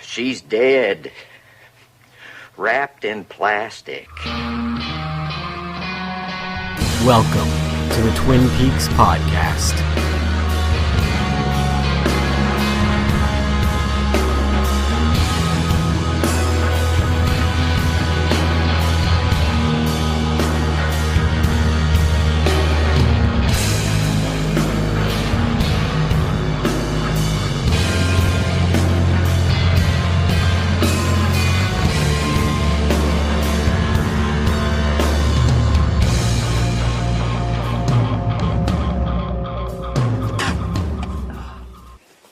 She's dead. Wrapped in plastic. Welcome to the Twin Peaks Podcast.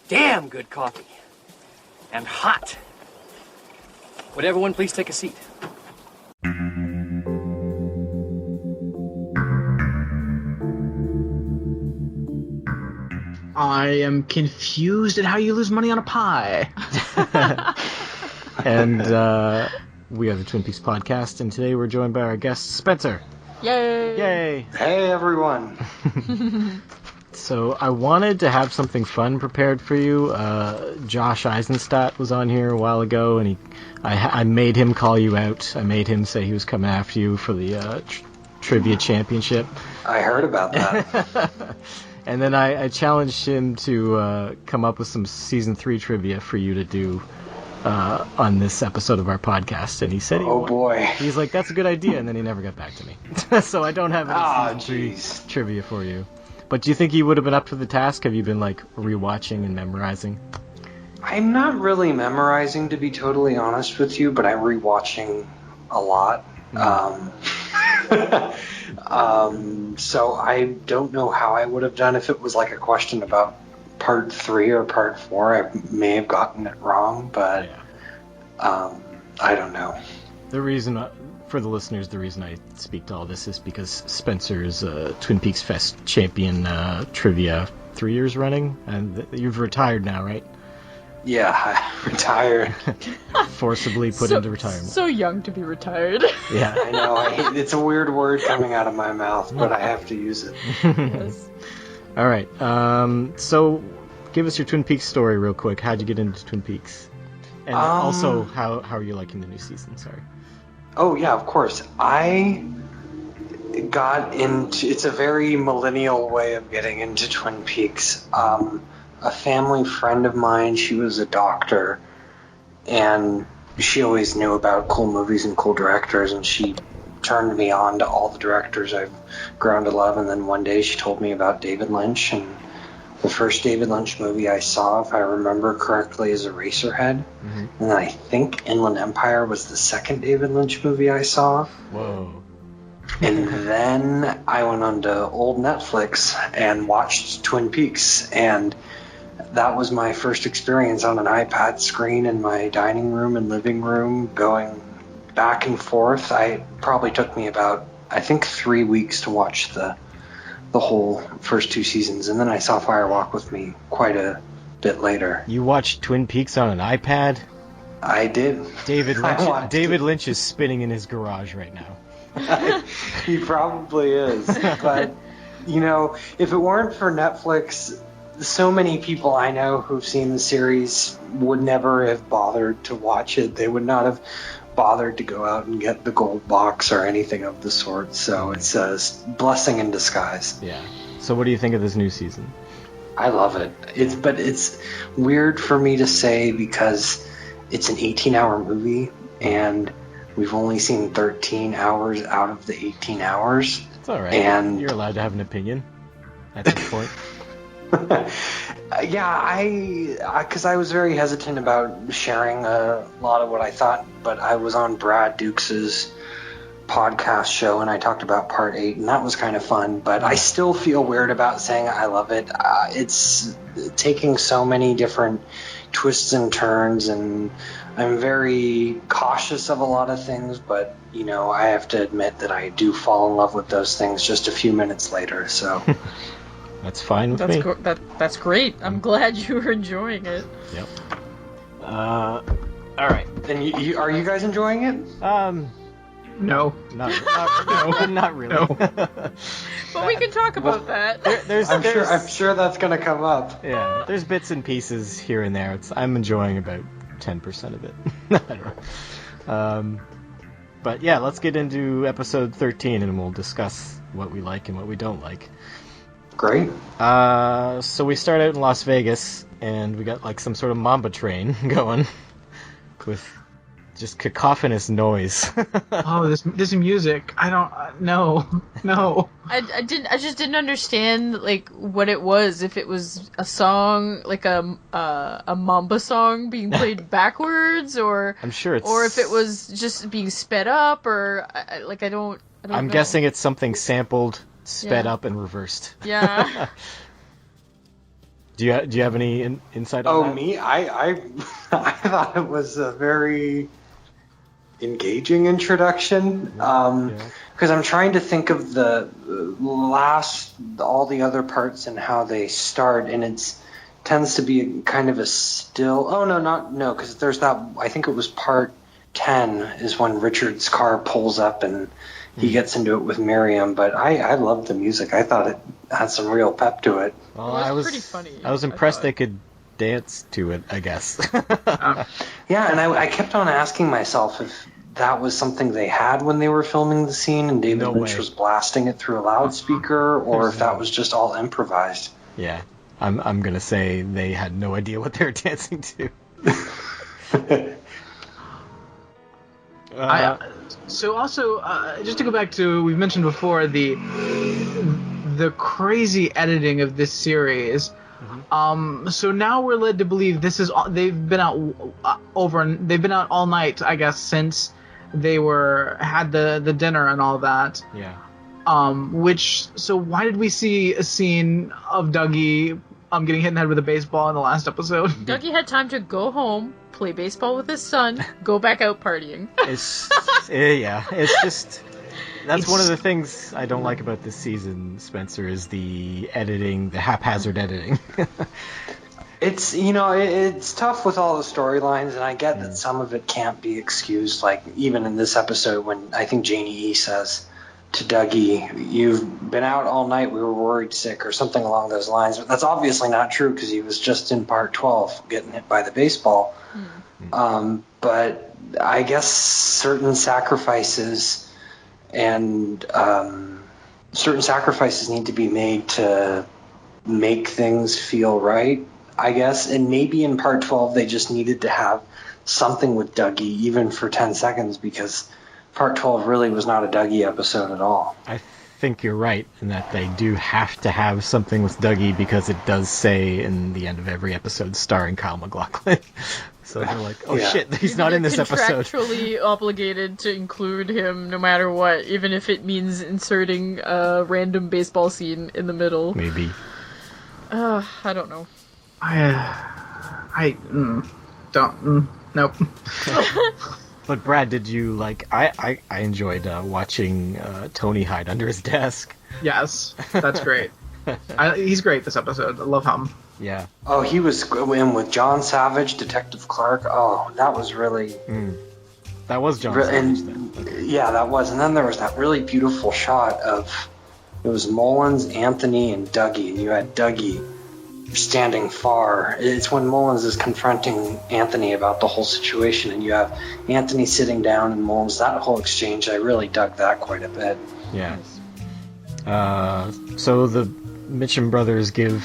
Damn good coffee. And hot. Would everyone please take a seat? I am confused at how you lose money on a pie. And we are the Twin Peaks Podcast, and today we're joined by our guest, Spencer. Yay! Yay! Hey, everyone. So I wanted to have something fun prepared for you. Josh Eisenstadt was on here a while ago, and I made him call you out. I made him say he was coming after you for the trivia championship. I heard about that. And then I challenged him to come up with some season 3 trivia for you to do on this episode of our podcast, and he said he's like, that's a good idea, and then he never got back to me. So I don't have any season 3 trivia for you. But do you think he would have been up to the task? Have you been, like, rewatching and memorizing? I'm not really memorizing, to be totally honest with you, but I'm rewatching a lot. So I don't know how I would have done if it was like a question about part 3 or part 4. I may have gotten it wrong, but I don't know. The reason, for the listeners, the reason I speak to all this is because Spencer's Twin Peaks Fest champion trivia 3 years running, and you've retired now, right? Yeah, I retired. Forcibly put into retirement. So young to be retired. Yeah. I know. It's a weird word coming out of my mouth, but I have to use it. Yes. All right. So give us your Twin Peaks story real quick. How'd you get into Twin Peaks? And also, how are you liking the new season? Sorry. Oh, yeah, of course. I got into... It's a very millennial way of getting into Twin Peaks. A family friend of mine, she was a doctor, and she always knew about cool movies and cool directors, and she turned me on to all the directors I've grown to love, and then one day she told me about David Lynch, and the first David Lynch movie I saw, if I remember correctly, is Eraserhead. Mm-hmm. And then I think Inland Empire was the second David Lynch movie I saw. Whoa. And then I went on to old Netflix and watched Twin Peaks, and that was my first experience on an iPad screen in my dining room and living room, going back and forth. It probably took me about, I think, 3 weeks to watch the whole first 2 seasons, and then I saw Fire Walk with Me quite a bit later. You watched Twin Peaks on an iPad? I did. David Lynch is spinning in his garage right now. He probably is. But, you know, if it weren't for Netflix, so many people I know who've seen the series would never have bothered to watch it. They would not have bothered to go out and get the gold box or anything of the sort. So it's a blessing in disguise. Yeah. So what do you think of this new season? I love it. It's weird for me to say because it's an 18-hour movie and we've only seen 13 hours out of the 18 hours. It's all right. And you're allowed to have an opinion at this point. Yeah, because I was very hesitant about sharing a lot of what I thought, but I was on Brad Dukes' podcast show and I talked about part 8, and that was kind of fun, but I still feel weird about saying I love it. It's taking so many different twists and turns, and I'm very cautious of a lot of things, but, you know, I have to admit that I do fall in love with those things just a few minutes later, so... That's fine with me. That's great. I'm glad you were enjoying it. Yep. All right. And are you guys enjoying it? No. Not really. No. But we can talk about that. I'm sure that's going to come up. Yeah, there's bits and pieces here and there. I'm enjoying about 10% of it. I don't know. But yeah, let's get into episode 13 and we'll discuss what we like and what we don't like. Great. So we start out in Las Vegas and we got like some sort of Mamba train going with just cacophonous noise. Oh, this music. I don't no. I just didn't understand like what it was. If it was a song, like a Mamba song being played backwards, or I'm sure it's, or if it was just being sped up, or I don't I'm know. guessing it's something sampled, sped up, and reversed. Yeah. Do you have any insight on that? Oh, me? I thought it was a very engaging introduction, because I'm trying to think of the all the other parts and how they start, and it tends to be kind of a still. Oh no, because there's that. I think it was part 10 is when Richard's car pulls up and he gets into it with Miriam. But I loved the music. I thought it had some real pep to it. Well, it was pretty funny. I was impressed they could dance to it, I guess. Yeah, and I kept on asking myself if that was something they had when they were filming the scene and David Lynch was blasting it through a loudspeaker, or if that was just all improvised. Yeah, I'm gonna say they had no idea what they were dancing to. So also, just to go back to, we've mentioned before the crazy editing of this series. So now we're led to believe this is they've been out all night, I guess, since they had the dinner and all that. Yeah. So why did we see a scene of Dougie getting hit in the head with a baseball in the last episode? Dougie had time to go home, play baseball with his son, go back out partying. It's just that's one of the things I don't like about this season, Spencer, is the editing, the haphazard editing. It's it's tough with all the storylines, and I get that some of it can't be excused. Like even in this episode, when I think Janie E says to Dougie, "You've been out all night. We were worried sick," or something along those lines. But that's obviously not true because he was just in part 12 getting hit by the baseball. But I guess certain sacrifices need to be made to make things feel right, I guess. And maybe in part 12 they just needed to have something with Dougie, even for 10 seconds, because part 12 really was not a Dougie episode at all. I think you're right in that they do have to have something with Dougie, because it does say in the end of every episode starring Kyle MacLachlan. So they're like, oh shit, he's not in this episode. Contractually obligated to include him no matter what, even if it means inserting a random baseball scene in the middle. Maybe. I don't know. Nope. But Brad, did you like? I enjoyed watching Tony hide under his desk. Yes, that's great. He's great this episode. I love him. Yeah. Oh, he was in with John Savage, Detective Clark. Oh, that was really... That was John Savage then. Yeah, that was. And then there was that really beautiful shot of... It was Mullins, Anthony, and Dougie. And you had Dougie standing far. It's when Mullins is confronting Anthony about the whole situation. And you have Anthony sitting down and Mullins. That whole exchange, I really dug that quite a bit. Yeah. So the Mitchum brothers give...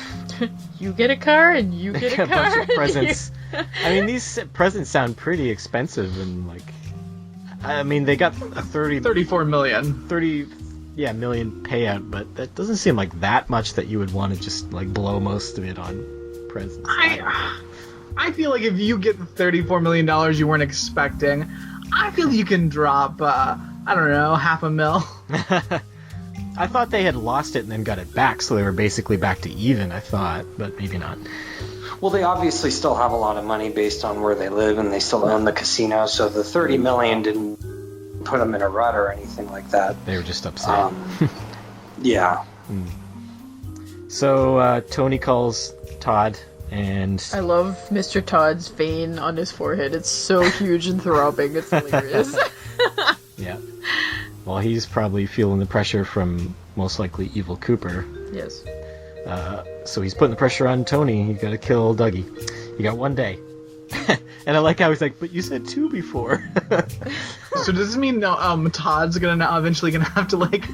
You get a car and you get a car. A bunch of presents. I mean, these presents sound pretty expensive, and they got a 34 million. 30 million payout, but that doesn't seem like that much that you would want to just like blow most of it on presents. I feel like if you get the $34 million you weren't expecting, I feel you can drop I don't know, $500,000. I thought they had lost it and then got it back, so they were basically back to even, I thought, but maybe not. Well, they obviously still have a lot of money based on where they live, and they still own the casino, so the $30 million didn't put them in a rut or anything like that. They were just upset. Yeah. So Tony calls Todd, and... I love Mr. Todd's vein on his forehead. It's so huge and throbbing. It's hilarious. Yeah. Well, he's probably feeling the pressure from most likely Evil Cooper. Yes. So he's putting the pressure on Tony. You gotta kill Dougie. You got one day. And I like how he's like, but you said 2 before. So does this mean Todd's eventually gonna have to like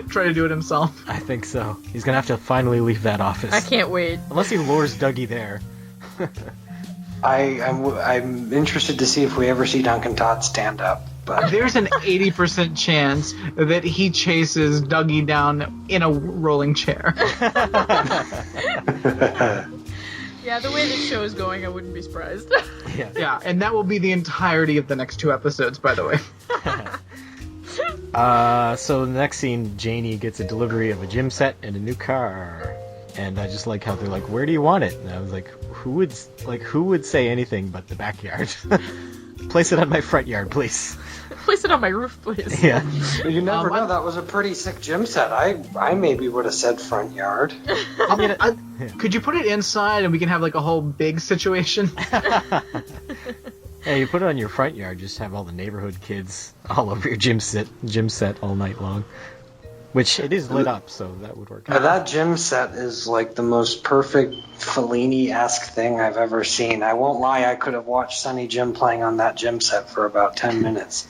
try to do it himself? I think so. He's gonna have to finally leave that office. I can't wait. Unless he lures Dougie there. I'm interested to see if we ever see Duncan Todd stand up. But there's an 80% chance that he chases Dougie down in a rolling chair. Yeah, the way this show is going, I wouldn't be surprised. Yeah, and that will be the entirety of the next 2 episodes, by the way. So the next scene, Janie gets a delivery of a gym set and a new car. And I just like how they're like, where do you want it? And I was like, who would say anything but the backyard? Place it on my front yard, please. Place it on my roof, please. Yeah. You never know. That was a pretty sick gym set. I maybe would have said front yard. Could you put it inside and we can have like a whole big situation? Yeah, you put it on your front yard, just have all the neighborhood kids all over your gym set all night long. Which it is lit up, so that would work out. That gym set is like the most perfect Fellini-esque thing I've ever seen. I won't lie, I could have watched Sonny Jim playing on that gym set for about 10 minutes.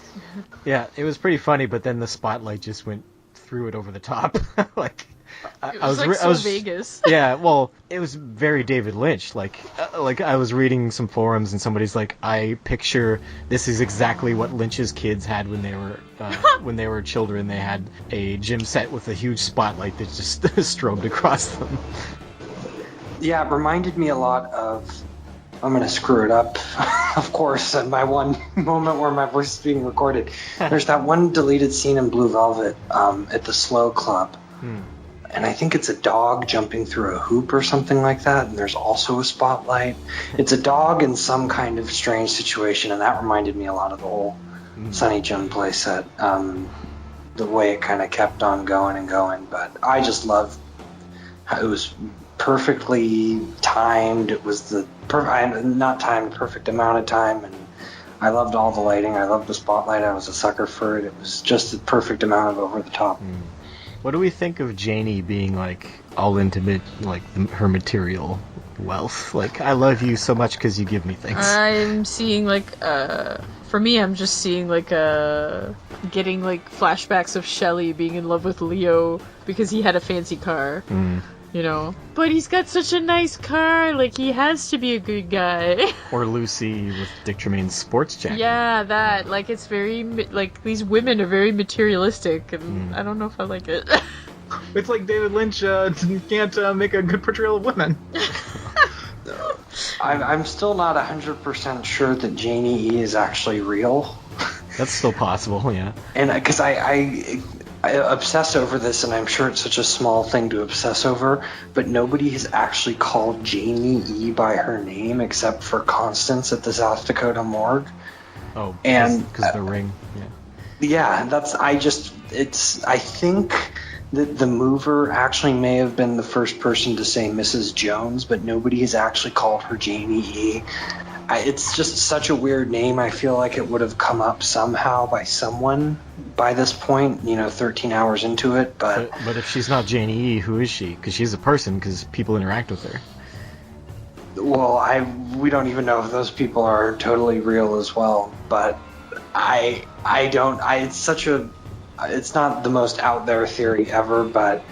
Yeah, it was pretty funny, but then the spotlight just went through it over the top. It was Vegas. Yeah, well, it was very David Lynch. Like I was reading some forums and somebody's like, I picture this is exactly what Lynch's kids had when they were children. They had a gym set with a huge spotlight that just strobed across them. Yeah, it reminded me a lot of, I'm going to screw it up, of course, at my one moment where my voice is being recorded. There's that one deleted scene in Blue Velvet at the Slow Club. And I think it's a dog jumping through a hoop or something like that, and there's also a spotlight. It's a dog in some kind of strange situation, and that reminded me a lot of the whole Sonny Jim playset. The way it kind of kept on going and going, but I just loved how it was perfectly timed. It was the perfect amount of time, and I loved all the lighting. I loved the spotlight. I was a sucker for it. It was just the perfect amount of over the top. What do we think of Janie being like all intimate, like her material wealth? Like, I love you so much because you give me things. I'm seeing like, for me, I'm just seeing like getting like flashbacks of Shelley being in love with Leo because he had a fancy car. You know, but he's got such a nice car, like he has to be a good guy. Or Lucy with Dick Tremaine's sports jacket. Yeah, that, like, it's very, like, these women are very materialistic, and I don't know if I like it. It's like David Lynch can't make a good portrayal of women. I'm still not 100% sure that Janie E is actually real. That's still possible, yeah. And because I obsess over this, and I'm sure it's such a small thing to obsess over, but nobody has actually called Janie E by her name except for Constance at the South Dakota morgue. Oh, because the ring. Yeah, I think that the mover actually may have been the first person to say Mrs. Jones, but nobody has actually called her Janie E. It's just such a weird name. I feel like it would have come up somehow by someone by this point, 13 hours into it. But if she's not Janie E, who is she? Because she's a person, because people interact with her. Well, we don't even know if those people are totally real as well. But it's not the most out there theory ever, but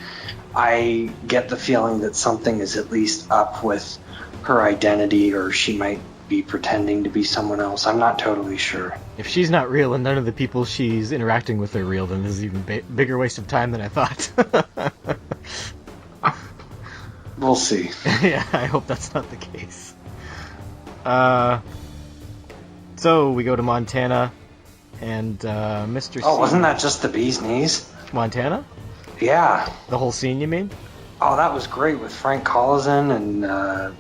I get the feeling that something is at least up with her identity, or she might be pretending to be someone else. I'm not totally sure. If she's not real and none of the people she's interacting with are real, then this is even bigger waste of time than I thought. We'll see. Yeah, I hope that's not the case. So we go to Montana, and Mr. Oh, wasn't that just the bee's knees? Montana? Yeah. The whole scene, you mean? Oh, that was great with Frank Collison and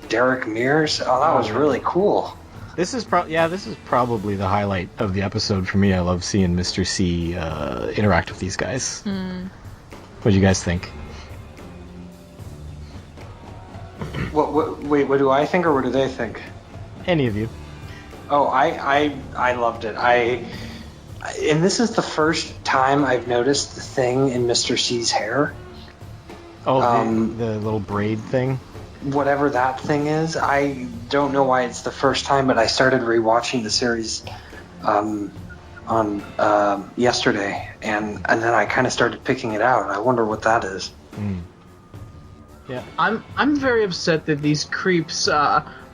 Derek Mears. Oh, that was really cool. This is probably the highlight of the episode for me. I love seeing Mr. C interact with these guys. What do you guys think? Wait, what do I think, or what do they think? Any of you. Oh, I loved it. And this is the first time I've noticed the thing in Mr. C's hair. Oh, the little braid thing? whatever that thing is. I don't know why it's the first time, but I started rewatching the series on yesterday, and then I kind of started picking it out. I wonder what that is. Yeah, I'm very upset that these creeps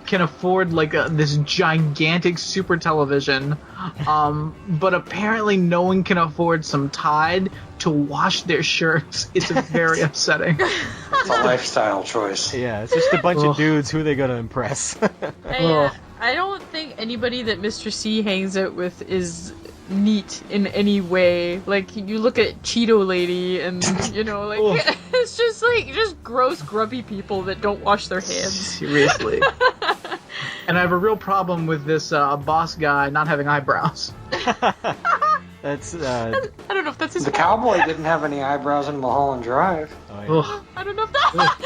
can afford like this gigantic super television, but apparently no one can afford some Tide to wash their shirts. It's very upsetting. It's a lifestyle choice. Yeah, it's just a bunch of dudes. Who are they gonna impress? I don't think anybody that Mr. C hangs out with is neat in any way. Like, you look at Cheeto Lady and, you know, like, it's just gross, grubby people that don't wash their hands. Seriously. And I have a real problem with this boss guy not having eyebrows. That's, I don't know if that's his The fault. cowboy didn't have any eyebrows in Mulholland Drive. oh, yeah. I don't know if that...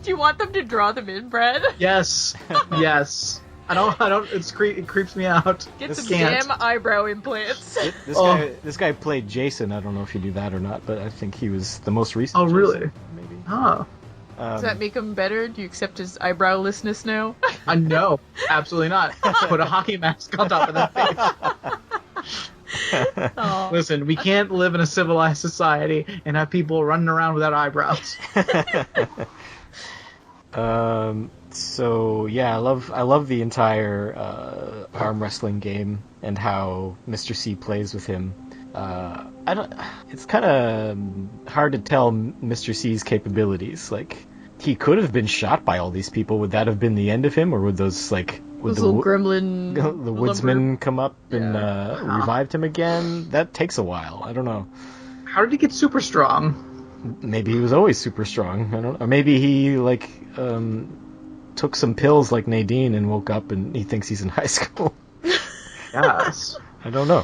Do you want them to draw them in, Brad? Yes. Yes. I don't, it creeps me out. Get some Can't. damn eyebrow implants. This guy played Jason. I don't know if you do that or not, but I think he was the most recent. Oh, really? Jason, maybe. Huh. Does that make him better? Do you accept his eyebrowlessness now? No, absolutely not. Put a hockey mask on top of that face. Aw. Listen, we can't live in a civilized society and have people running around without eyebrows. So yeah, I love the entire arm wrestling game and how Mr. C plays with him. It's kind of hard to tell Mr. C's capabilities. Like, he could have been shot by all these people. Would that have been the end of him, or would those little gremlin, the woodsmen come up and revived him again? That takes a while. I don't know. How did he get super strong? Maybe he was always super strong. I don't. Or maybe he took some pills like Nadine and woke up and he thinks he's in high school. Yes. I don't know.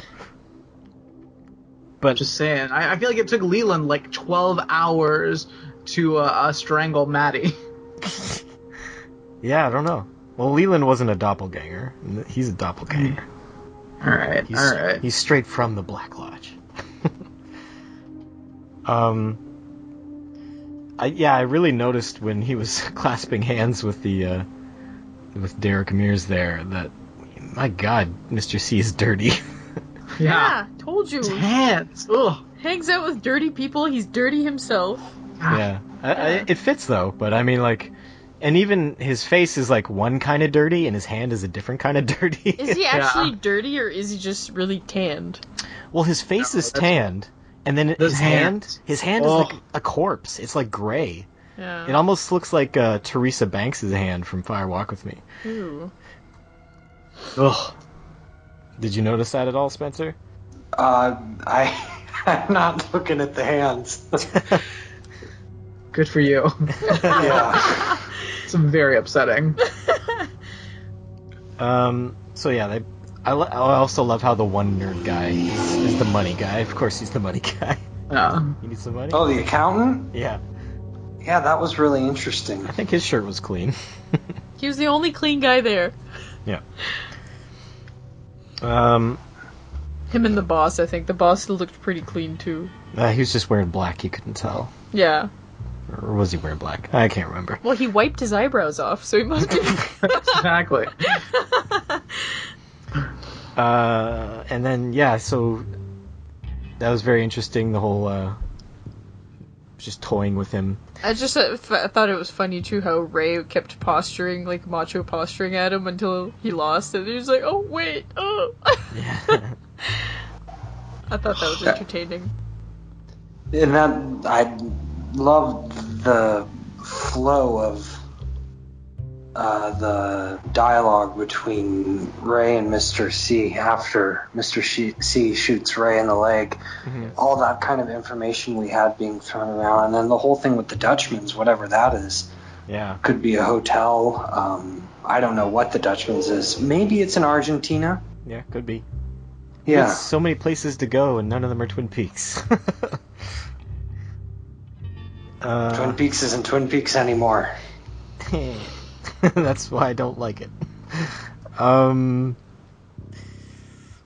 But Just saying. I feel like it took Leland like 12 hours to strangle Maddie. yeah, I don't know. Well, Leland wasn't a doppelganger. He's a doppelganger. All right. He's straight from the Black Lodge. I really noticed when he was clasping hands with with Derek Mears there that, my God, Mr. C is dirty. Yeah, told you. His hands. Ugh. Hangs out with dirty people. He's dirty himself. Yeah. It fits though, but I mean, like, and even his face is like one kind of dirty and his hand is a different kind of dirty. Is he actually dirty, or is he just really tanned? Well, his face is tanned, and then his hand is like a corpse. It's like gray. Yeah. It almost looks like Teresa Banks' hand from Fire Walk with Me. Ooh. Ugh. Did you notice that at all, Spencer? I'm not looking at the hands. Good for you. Yeah. It's very upsetting. So yeah, I also love how the one nerd guy is the money guy. Of course, he's the money guy. You need some money? Oh, the accountant? Yeah. Yeah, that was really interesting. I think his shirt was clean. He was the only clean guy there. Yeah. Him and the boss, I think. The boss looked pretty clean, too. He was just wearing black, you couldn't tell. Yeah. Or was he wearing black? I can't remember. Well, he wiped his eyebrows off, so he must be... Exactly. And then, yeah, so that was very interesting, the whole, just toying with him. I just thought it was funny, too, how Ray kept posturing, like, macho posturing at him until he lost, and he was like, oh, wait, oh. Yeah. I thought that was entertaining. And that, I loved the flow of the dialogue between Ray and Mr. C after Mr. C shoots Ray in the leg. Mm-hmm. All that kind of information we had being thrown around. And then the whole thing with the Dutchman's, whatever that is. Yeah. Could be a hotel. I don't know what the Dutchman's is. Maybe it's in Argentina. Yeah, could be. Yeah. There's so many places to go, and none of them are Twin Peaks. Twin Peaks isn't Twin Peaks anymore. That's why I don't like it.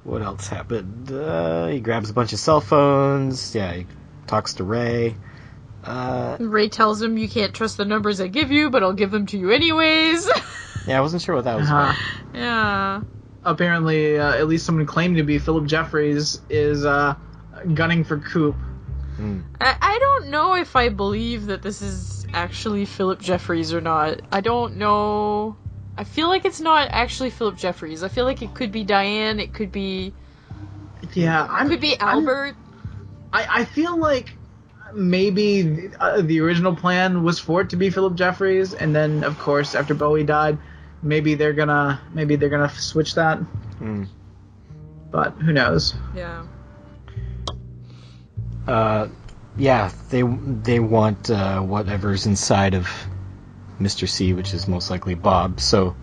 What else happened? He grabs a bunch of cell phones. Yeah, he talks to Ray. Ray tells him, you can't trust the numbers I give you, but I'll give them to you anyways. Yeah, I wasn't sure what that was about. Yeah. Apparently, at least someone claimed to be Philip Jeffries is gunning for Coop. I don't know if I believe that this is actually Philip Jeffries or not. I don't know. I feel like it's not actually Philip Jeffries. I feel like it could be Diane. It could be... Yeah, It could be Albert. I feel like maybe the original plan was for it to be Philip Jeffries, and then, of course, after Bowie died, maybe they're gonna switch that. But who knows? Yeah. Yeah, they want whatever's inside of Mr. C, which is most likely Bob. So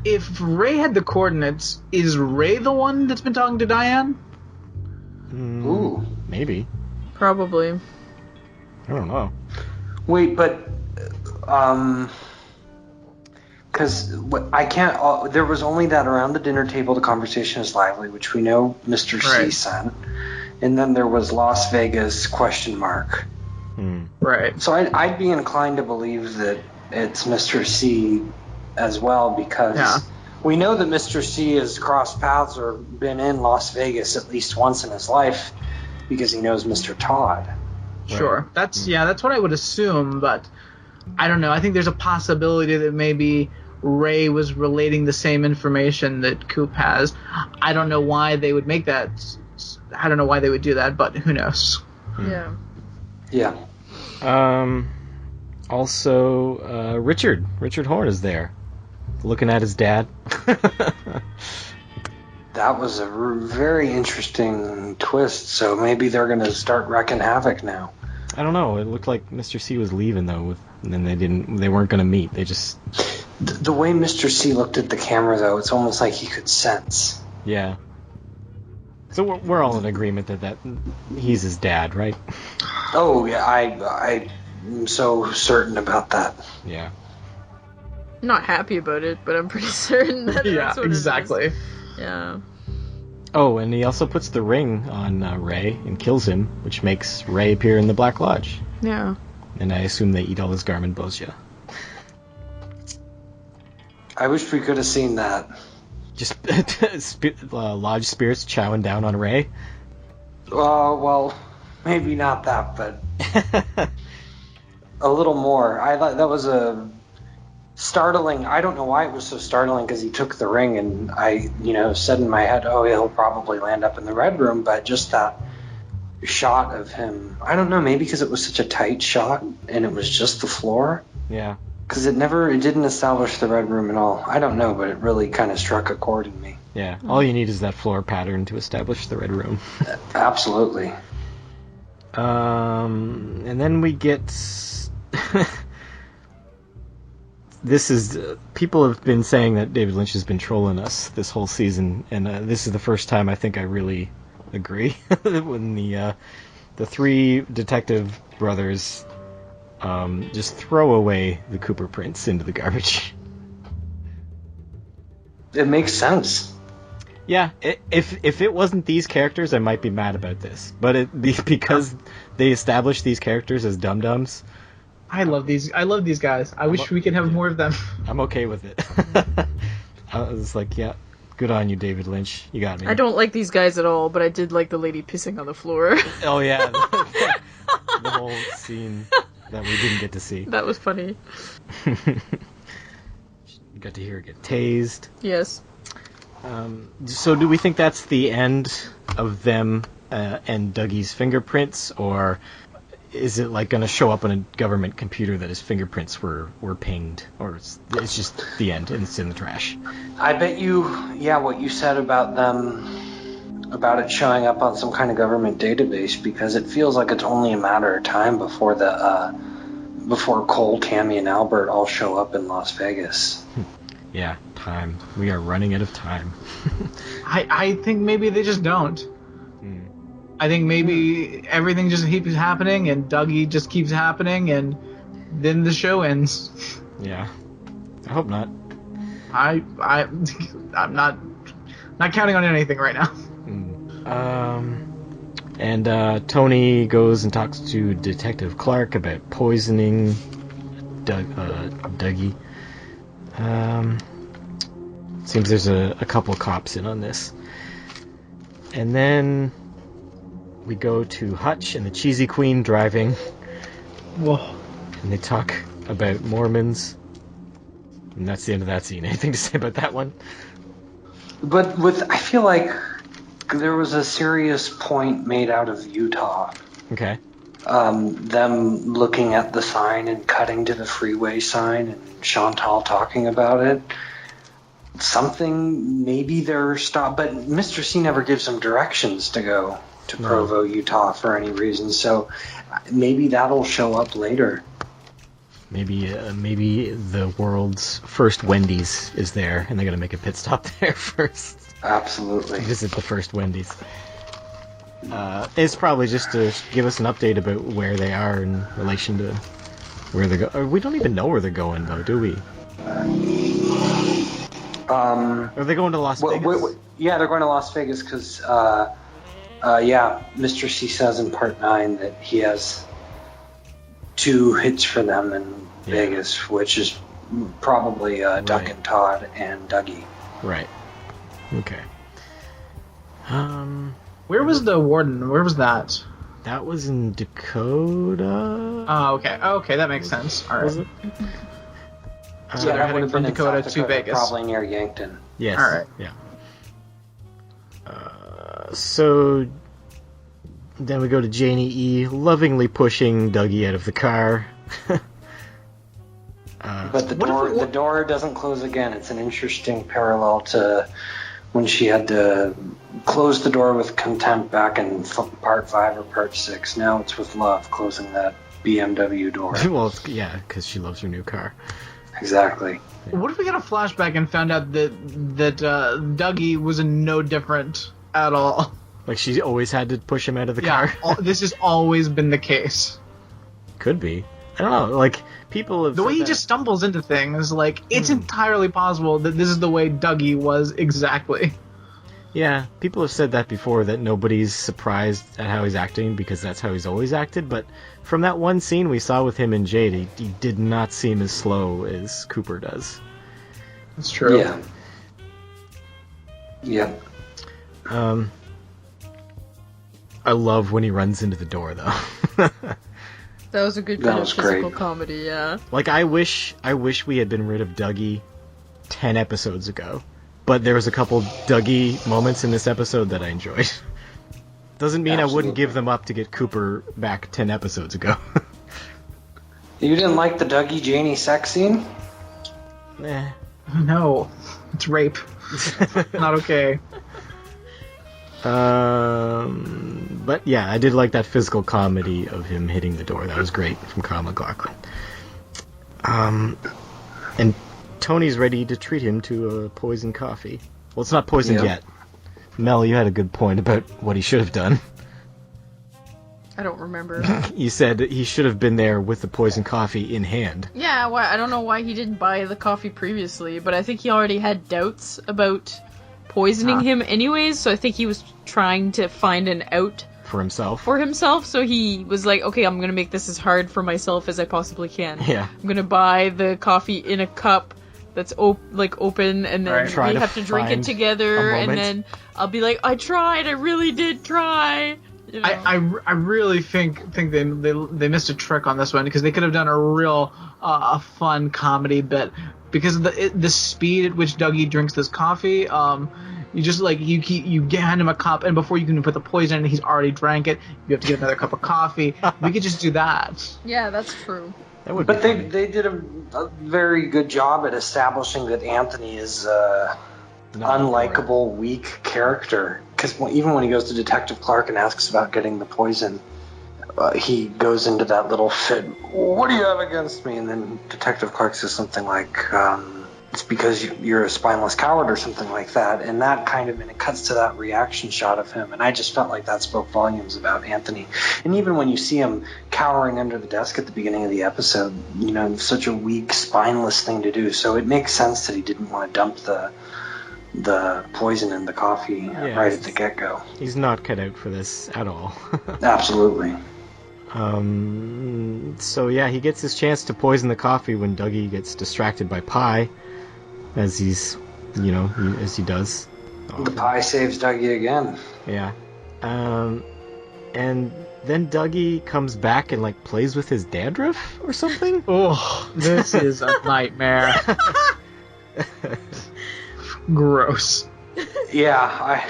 if Ray had the coordinates, is Ray the one that's been talking to Diane? Ooh, maybe. Probably. I don't know. Wait, but because I can't. There was only that around the dinner table. The conversation is lively, which we know Mr. C sent, and then there was Las Vegas ? Right. So I'd be inclined to believe that it's Mr. C as well, because we know that Mr. C has crossed paths or been in Las Vegas at least once in his life because he knows Mr. Todd. Sure. That's what I would assume, but I don't know. I think there's a possibility that maybe Ray was relating the same information that Coop has. I don't know why they would make that. I don't know why they would do that, but who knows? Yeah. Yeah. Also, Richard Horn is there, looking at his dad. That was a very interesting twist. So maybe they're going to start wrecking havoc now. I don't know. It looked like Mr. C was leaving though, and then they weren't going to meet. They just the way Mr. C looked at the camera though, it's almost like he could sense. Yeah. So we're all in agreement that he's his dad, right? Oh yeah, I'm so certain about that. Yeah. Not happy about it, but I'm pretty certain that that's what exactly. it is. Yeah. Oh, and he also puts the ring on Ray and kills him, which makes Ray appear in the Black Lodge. Yeah. And I assume they eat all his Garmin Bozja. I wish we could have seen that. Just lodge spirits chowing down on Ray? Well, maybe not that, but a little more. I thought that was a startling. I don't know why it was so startling, because he took the ring, and I, said in my head, oh, he'll probably land up in the Red Room, but just that shot of him, I don't know, maybe because it was such a tight shot, and it was just the floor. Yeah. Because it didn't establish the Red Room at all. I don't know, but it really kind of struck a chord in me. Yeah, all you need is that floor pattern to establish the Red Room. Absolutely. And then we get... This is... people have been saying that David Lynch has been trolling us this whole season, and this is the first time I think I really agree. When the three detective brothers... just throw away the Cooper prints into the garbage. It makes sense. Yeah, if it wasn't these characters, I might be mad about this. But because they established these characters as dum-dums... I love these guys. I wish we could have more of them. I'm okay with it. I was like, yeah, good on you, David Lynch. You got me. I don't like these guys at all, but I did like the lady pissing on the floor. Oh, yeah. The whole scene... that we didn't get to see. That was funny. Got to hear her get tased. Yes. So do we think that's the end of them and Dougie's fingerprints, or is it like going to show up on a government computer that his fingerprints were pinged, or it's just the end and it's in the trash? I bet you, what you said about it showing up on some kind of government database, because it feels like it's only a matter of time before before Cole, Tammy, and Albert all show up in Las Vegas. Yeah, time. We are running out of time. I think maybe they just don't. I think maybe everything just keeps happening, and Dougie just keeps happening, and then the show ends. Yeah, I hope not. I'm not counting on anything right now. And Tony goes and talks to Detective Clark about poisoning Dougie. Seems there's a couple cops in on this. And then we go to Hutch and the Cheesy Queen driving. Whoa. And they talk about Mormons. And that's the end of that scene. Anything to say about that one? But I feel like there was a serious point made out of Utah. Okay. Them looking at the sign and cutting to the freeway sign and Chantal talking about it. Something, maybe they're stopped, but Mr. C never gives them directions to go to Provo, Utah for any reason, so maybe that'll show up later. Maybe the world's first Wendy's is there, and they're going to make a pit stop there first. Absolutely. Visit the first Wendy's. It's probably just to give us an update about where they are in relation to where they're going. We don't even know where they're going, though, do we? Are they going to Las Vegas? Yeah, they're going to Las Vegas because, Mr. C says in part 9 that he has 2 hits for them in Vegas, which is probably Duck and Todd and Dougie. Right. Okay. Where was the warden? Where was that? That was in Dakota. Oh, okay. Okay, that makes sense. All right. Was it? So they're heading from Dakota to Vegas. Probably near Yankton. Yes. All right. Yeah. So then we go to Janie E. lovingly pushing Dougie out of the car. But the door doesn't close again. It's an interesting parallel to when she had to close the door with contempt back in part 5 or part 6. Now it's with love, closing that BMW door. Well, yeah, because she loves her new car. Exactly. What if we got a flashback and found out that Dougie was no different at all? Like she always had to push him out of the car? This has always been the case. Could be. I don't know. Like, people have the way he just stumbles into things, like, it's entirely possible that this is the way Dougie was exactly. Yeah, people have said that before, that nobody's surprised at how he's acting because that's how he's always acted, but from that one scene we saw with him and Jade, he did not seem as slow as Cooper does. That's true. Yeah. Yeah. I love when he runs into the door, though. That was a good bit of physical comedy, yeah. Like, I wish we had been rid of Dougie 10 episodes ago. But there was a couple Dougie moments in this episode that I enjoyed. Doesn't mean I wouldn't give them up to get Cooper back 10 episodes ago. You didn't like the Dougie Janie sex scene? Nah. No. It's rape. Not okay. But yeah, I did like that physical comedy of him hitting the door. That was great from Kyle MacLachlan. And Tony's ready to treat him to a poison coffee. Well, it's not poisoned yet. Mel, you had a good point about what he should have done. I don't remember. You said he should have been there with the poison coffee in hand. Yeah, I don't know why he didn't buy the coffee previously, but I think he already had doubts about poisoning him anyways, so I think he was trying to find an out for himself, so he was like, okay, I'm gonna make this as hard for myself as I possibly can. Yeah. I'm gonna buy the coffee in a cup that's open, and then we have to drink it together, and then I'll be like, I tried, I really did try. You know? I really think they missed a trick on this one, because they could have done a real fun comedy bit, because of the speed at which Dougie drinks this coffee. You just you hand him a cup, and before you can put the poison in, he's already drank it. You have to get another cup of coffee. We could just do that. Yeah, that's true. But they did a very good job at establishing that Anthony is unlikable, weak character. Because even when he goes to Detective Clark and asks about getting the poison, he goes into that little fit. What do you have against me? And then Detective Clark says something like, it's because you're a spineless coward or something like that. And that and it cuts to that reaction shot of him. And I just felt like that spoke volumes about Anthony. And even when you see him cowering under the desk at the beginning of the episode, such a weak, spineless thing to do. So it makes sense that he didn't want to dump the the poison in the coffee right at the get-go. He's not cut out for this at all. Absolutely. So yeah, he gets his chance to poison the coffee when Dougie gets distracted by pie, as he's, as he does. The pie saves Dougie again. Yeah. And then Dougie comes back and plays with his dandruff or something. Oh, this is a nightmare. Gross. Yeah,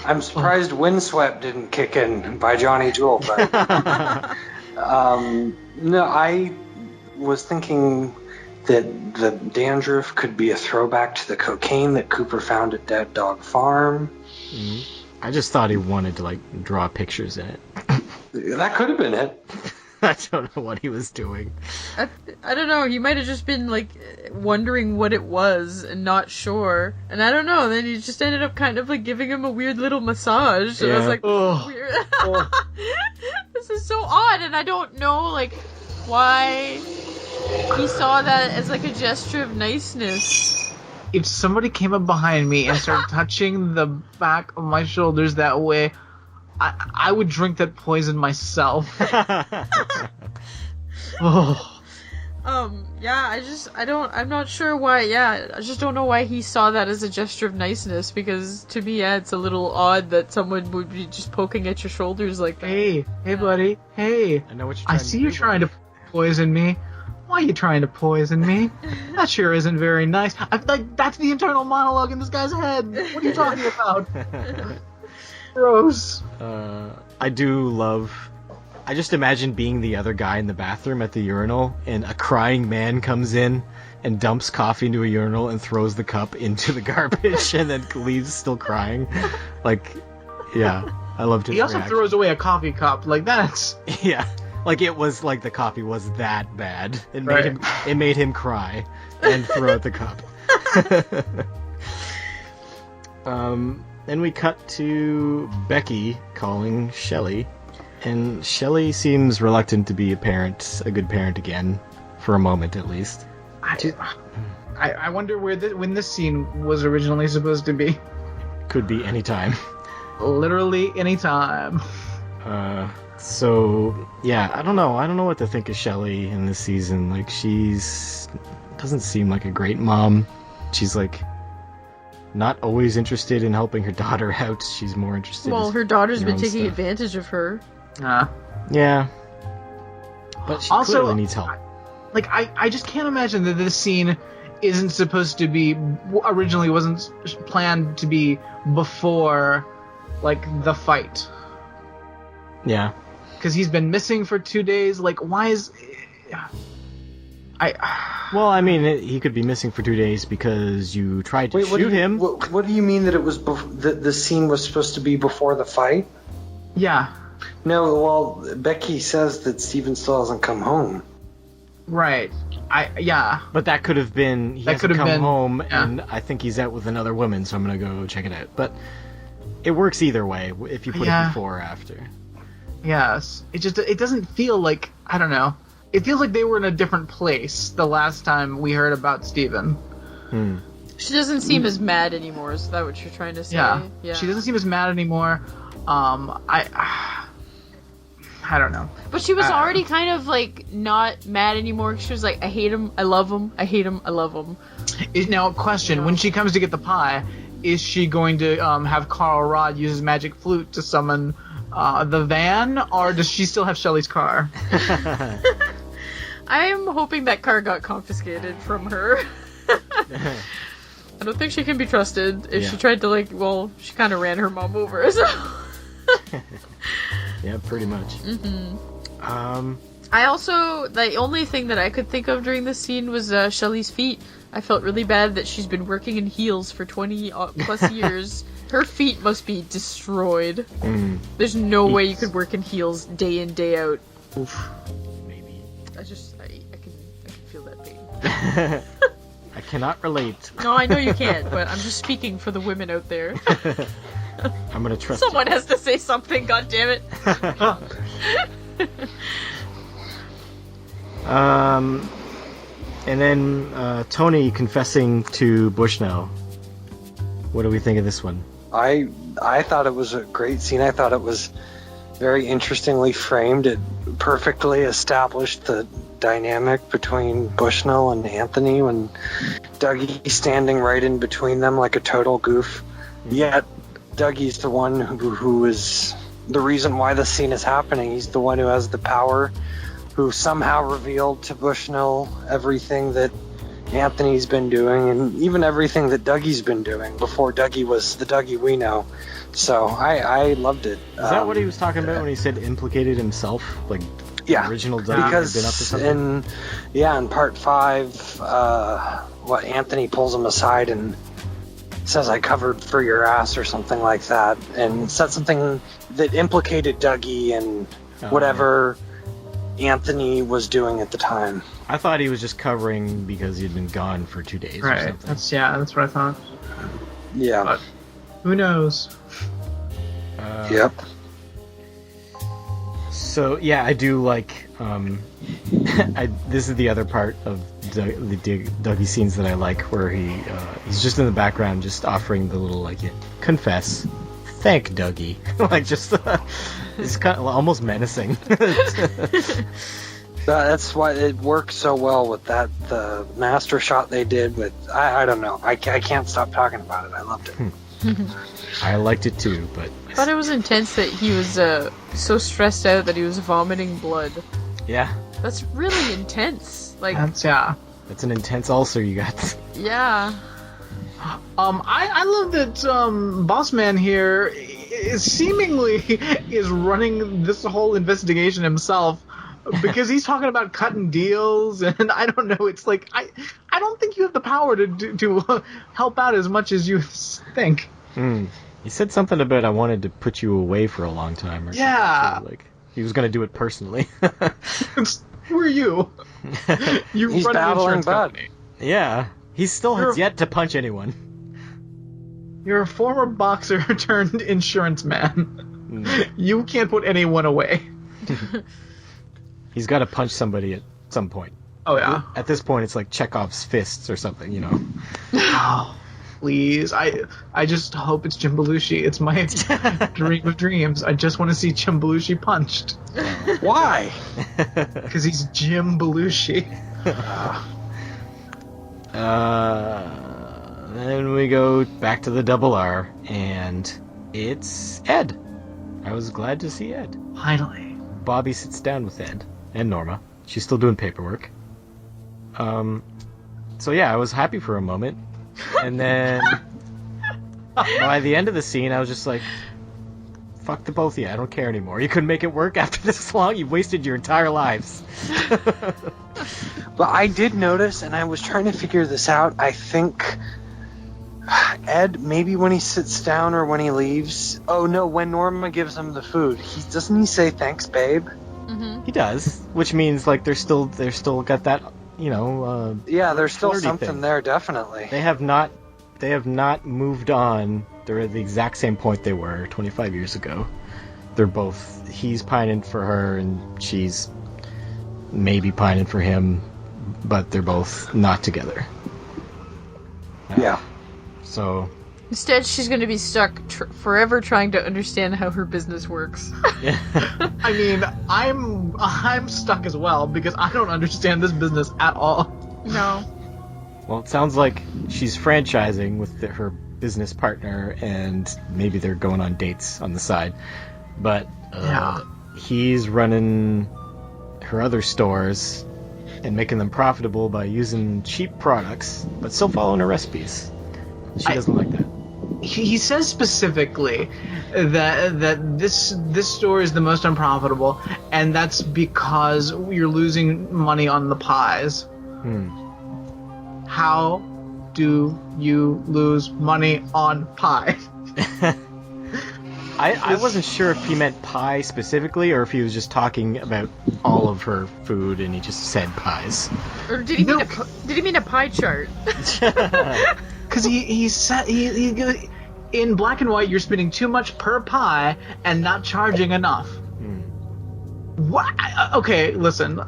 I'm surprised Windswept didn't kick in by Johnny Jewel, but no, I was thinking that the dandruff could be a throwback to the cocaine that Cooper found at Dead Dog Farm. Mm-hmm. I just thought he wanted to draw pictures in it. That could have been it. I don't know what he was doing. I don't know. He might have just been wondering what it was and not sure. And I don't know. Then he just ended up kind of giving him a weird little massage. And I was like, weird. This is so odd. And I don't know why he saw that as a gesture of niceness. If somebody came up behind me and started touching the back of my shoulders that way, I would drink that poison myself. Oh. Yeah, I'm not sure why, I just don't know why he saw that as a gesture of niceness, because to me, it's a little odd that someone would be just poking at your shoulders like that. Hey, buddy, hey. I know what you're trying to do. I see you're trying to poison me. Why are you trying to poison me? That sure isn't very nice. That's the internal monologue in this guy's head. What are you talking about? Gross. I just imagine being the other guy in the bathroom at the urinal, and a crying man comes in and dumps coffee into a urinal and throws the cup into the garbage and then leaves still crying. Yeah, I loved his reaction. He also throws away a coffee cup. That's... Yeah. It was the coffee was that bad. It made him cry and throw out the cup. Then we cut to Becky calling Shelley, and Shelley seems reluctant to be a good parent again, for a moment at least. I wonder when this scene was originally supposed to be. Could be any time. Literally any time. So yeah, I don't know what to think of Shelley in this season. She's doesn't seem like a great mom. She's not always interested in helping her daughter out. She's more interested. Well, her daughter's been taking advantage of her. Yeah, but she also clearly needs help. I just can't imagine that this scene isn't supposed to be originally wasn't planned to be before the fight. Yeah. Because he's been missing for 2 days. Why is... Well, I mean, he could be missing for 2 days because you tried to shoot him. What do you mean that it was the scene was supposed to be before the fight? Yeah. No, well, Becky says that Steven still hasn't come home. Right. Yeah. But that could have been... He hasn't come home, and I think he's out with another woman, so I'm going to go check it out. But it works either way, if you put it before or after. Yes. It doesn't feel I don't know. It feels like they were in a different place the last time we heard about Steven. She doesn't seem as mad anymore, is that what you're trying to say? Yeah. She doesn't seem as mad anymore. I don't know. But she was already kind of not mad anymore. She was I hate him, I love him, I hate him, I love him. Now, question, when she comes to get the pie, is she going to have Carl Rod use his magic flute to summon the van, or does she still have Shelley's car? I'm hoping that car got confiscated from her. I don't think she can be trusted. If she tried to she kind of ran her mom over, so... Yeah, pretty much. Mm-hmm. I also, the only thing that I could think of during this scene was Shelley's feet. I felt really bad that she's been working in heels for 20 plus years. Her feet must be destroyed. There's no way you could work in heels day in, day out. Oof. Maybe. I can feel that pain. I cannot relate. No, I know you can't, but I'm just speaking for the women out there. I'm gonna trust Someone has to say something, goddammit. And then Tony confessing to Bushnell. What do we think of this one? I thought it was a great scene. I thought it was very interestingly framed. It perfectly established the dynamic between Bushnell and Anthony when Dougie's standing right in between them like a total goof. Yet Dougie's the one who is the reason why the scene is happening. He's the one who has the power, who somehow revealed to Bushnell everything that Anthony's been doing and even everything that Dougie's been doing before Dougie was the Dougie we know. So I loved it. Is that what he was talking about when he said implicated himself? Like, yeah, the original Dougie had been up to something? In part 5, what Anthony pulls him aside and says, "I covered for your ass," or something like that, and said something that implicated Dougie and whatever Anthony was doing at the time. I thought he was just covering because he'd been gone for 2 days or something. That's what I thought. Yeah. But who knows? Yep. So, yeah, I do like... this is the other part of the Dougie scenes that I like, where he's just in the background just offering the little, like, confess. Thank Dougie. Like, just... it's kind of almost menacing. That's why it worked so well with the master shot they did with... I don't know. I can't stop talking about it. I loved it. I liked it too, but... I thought it was intense that he was so stressed out that he was vomiting blood. Yeah. That's really intense. Like, That's an intense ulcer you got. Yeah. I love that Boss Man here is running this whole investigation himself, because he's talking about cutting deals, and I don't know. It's like I don't think you have the power to help out as much as you think. He said something about I wanted to put you away for a long time, or something. Like he was going to do it personally. Who are you? He's run an battling insurance company. Yeah, he still has yet to punch anyone. You're a former boxer turned insurance man. You can't put anyone away. He's got to punch somebody at some point. Oh, yeah. At this point, it's like Chekhov's fists or something, you know. Oh, please. I just hope it's Jim Belushi. It's my dream of dreams. I just want to see Jim Belushi punched. Why? Because he's Jim Belushi. Then we go back to the Double R, and it's Ed. I was glad to see Ed. Finally. Bobby sits down with Ed and Norma. She's still doing paperwork. So yeah, I was happy for a moment. And then by the end of the scene, I was just like, fuck the both of you. I don't care anymore. You couldn't make it work after this long? You wasted your entire lives. But I did notice, and I was trying to figure this out, I think Ed, maybe when he sits down or when he leaves... Oh, no, when Norma gives him the food, doesn't he say, "Thanks, babe"? Mm-hmm. He does, which means, like, they're still got that, you know... yeah, there's still something thing there, definitely. They have not moved on. They're at the exact same point they were 25 years ago. They're both... He's pining for her, and she's maybe pining for him, but they're both not together. Yeah. So... Instead, she's going to be stuck forever trying to understand how her business works. I mean, I'm stuck as well, because I don't understand this business at all. No. Well, it sounds like she's franchising with her business partner, and maybe they're going on dates on the side. But he's running her other stores and making them profitable by using cheap products, but still following her recipes. She doesn't like that. He says specifically that this store is the most unprofitable, and that's because you're losing money on the pies. How do you lose money on pie? I wasn't sure if he meant pie specifically, or if he was just talking about all of her food and he just said pies. Or did he mean a pie chart? Because he said in black and white, you're spending too much per pie and not charging enough. What? Okay, listen.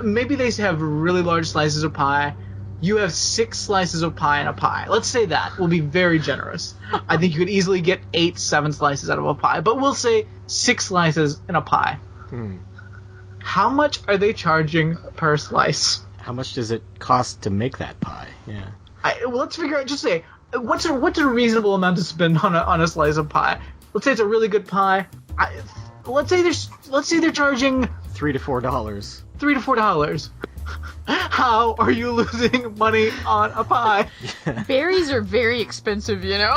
Maybe they have really large slices of pie you have 6 slices of pie in a pie. Let's say that. We'll be very generous. I think you could easily get 8, 7 slices out of a pie, but we'll say 6 slices in a pie. How much are they charging per slice? How much does it cost to make that pie? Yeah. Well, let's figure out. Just say what's a reasonable amount to spend on a slice of pie. Let's say it's a really good pie. Let's say they're charging $3 to $4. $3 to $4. How are you losing money on a pie? Berries are very expensive, you know?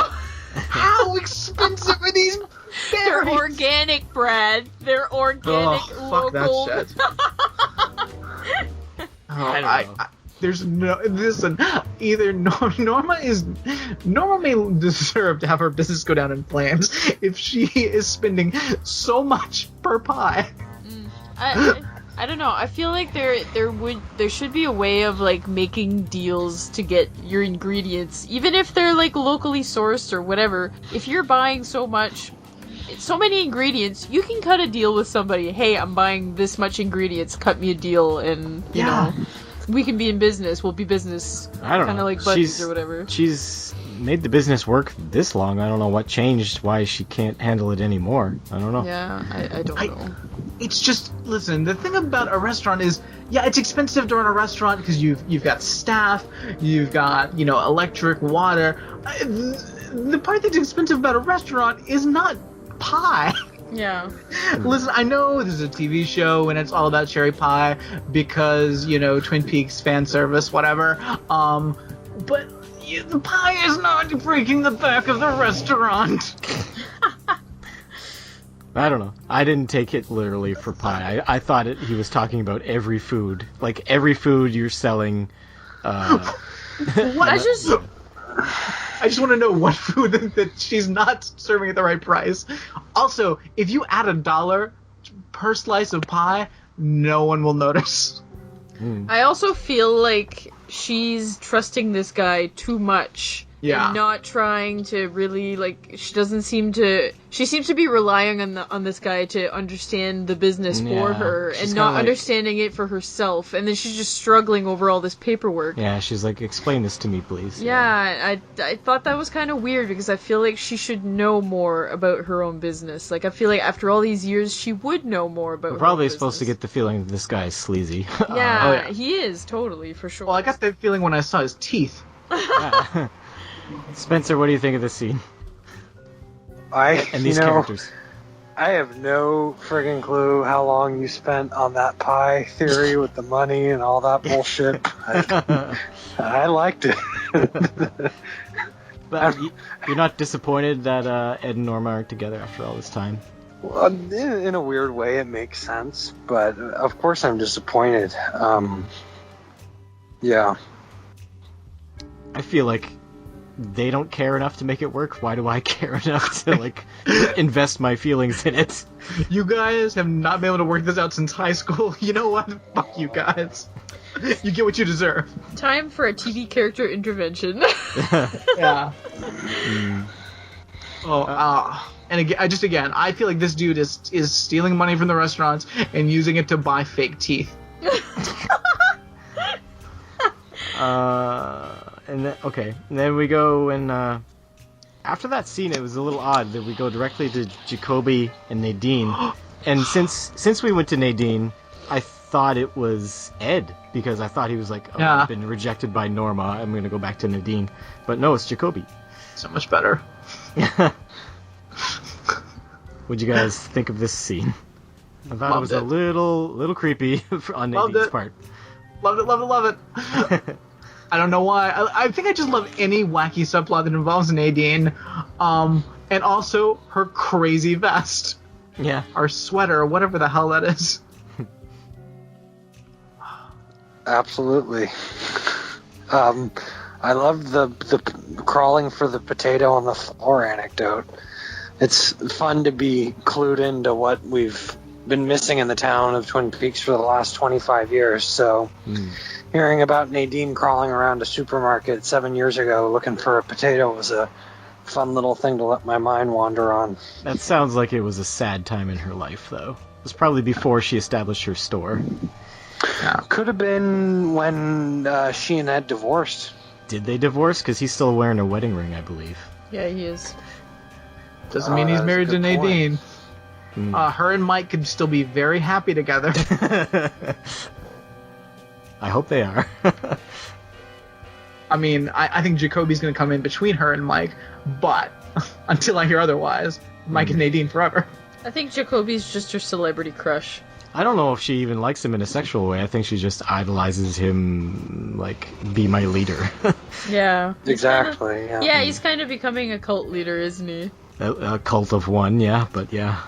How expensive are these berries? They're organic, Brad. They're organic, fuck local. That shit. There's no... Listen, either Norma may deserve to have her business go down in flames if she is spending so much per pie. I don't know. I feel like there should be a way of like making deals to get your ingredients, even if they're like locally sourced or whatever. If you're buying so many ingredients, you can cut a deal with somebody. Hey, I'm buying this much ingredients. Cut me a deal, and you know, we can be in business. We'll be business. I don't know. Kind of like buddies or whatever. She's made the business work this long. I don't know what changed. Why she can't handle it anymore. I don't know. Yeah, I don't know. It's just, listen, the thing about a restaurant is, yeah, it's expensive to run a restaurant because you've got staff, you've got, electric, water. The part that's expensive about a restaurant is not pie. Yeah. Listen, I know this is a TV show and it's all about cherry pie because, Twin Peaks fan service, whatever. But the pie is not breaking the back of the restaurant. I don't know. I didn't take it literally for pie. I thought he was talking about every food. Like, every food you're selling. What? I just want to know what food that she's not serving at the right price. Also, if you add $1 per slice of pie, no one will notice. I also feel like she's trusting this guy too much. Yeah. And not trying to really, she seems to be relying on this guy to understand the business for her and not understanding it for herself. And then she's just struggling over all this paperwork. Yeah, she's like, explain this to me, please. Yeah, I thought that was kind of weird because I feel like she should know more about her own business. Like, I feel like after all these years, she would know more about her probably own supposed to get the feeling that this guy is sleazy. Yeah, he is, totally, for sure. Well, I got that feeling when I saw his teeth. Yeah. Spencer, what do you think of this scene? And these characters? I have no friggin' clue how long you spent on that pie theory with the money and all that bullshit. I liked it. But you're not disappointed that Ed and Norma aren't together after all this time? Well, in a weird way, it makes sense, but of course I'm disappointed. Yeah. I feel like they don't care enough to make it work. Why do I care enough to invest my feelings in it? You guys have not been able to work this out since high school. You know what? Fuck you guys. You get what you deserve. Time for a TV character intervention. Yeah. And again, I feel like this dude is stealing money from the restaurants and using it to buy fake teeth. And then we go and after that scene, it was a little odd that we go directly to Jacoby and Nadine. And since we went to Nadine, I thought it was Ed because I thought he was like, I've been rejected by Norma. I'm going to go back to Nadine. But no, it's Jacoby. So much better. What'd you guys think of this scene? I thought it was a little creepy on Nadine's part. Love it. I don't know why. I think I just love any wacky subplot that involves Nadine. And also her crazy vest. Yeah. Or sweater, or whatever the hell that is. Absolutely. I love the crawling for the potato on the floor anecdote. It's fun to be clued into what we've been missing in the town of Twin Peaks for the last 25 years. So hearing about Nadine crawling around a supermarket 7 years ago looking for a potato was a fun little thing to let my mind wander on. That sounds like it was a sad time in her life, though. It was probably before she established her store. Yeah. Could have been when she and Ed divorced. Did they divorce? Because he's still wearing a wedding ring, I believe. Yeah, he is. Doesn't mean he's married to Nadine. Mm. Her and Mike could still be very happy together. I hope they are. I mean, I think Jacoby's going to come in between her and Mike, but until I hear otherwise, Mike and Nadine forever. I think Jacoby's just her celebrity crush. I don't know if she even likes him in a sexual way. I think she just idolizes him, like, be my leader. Yeah. Exactly, Yeah, he's kind of becoming a cult leader, isn't he? A cult of one, yeah, but yeah.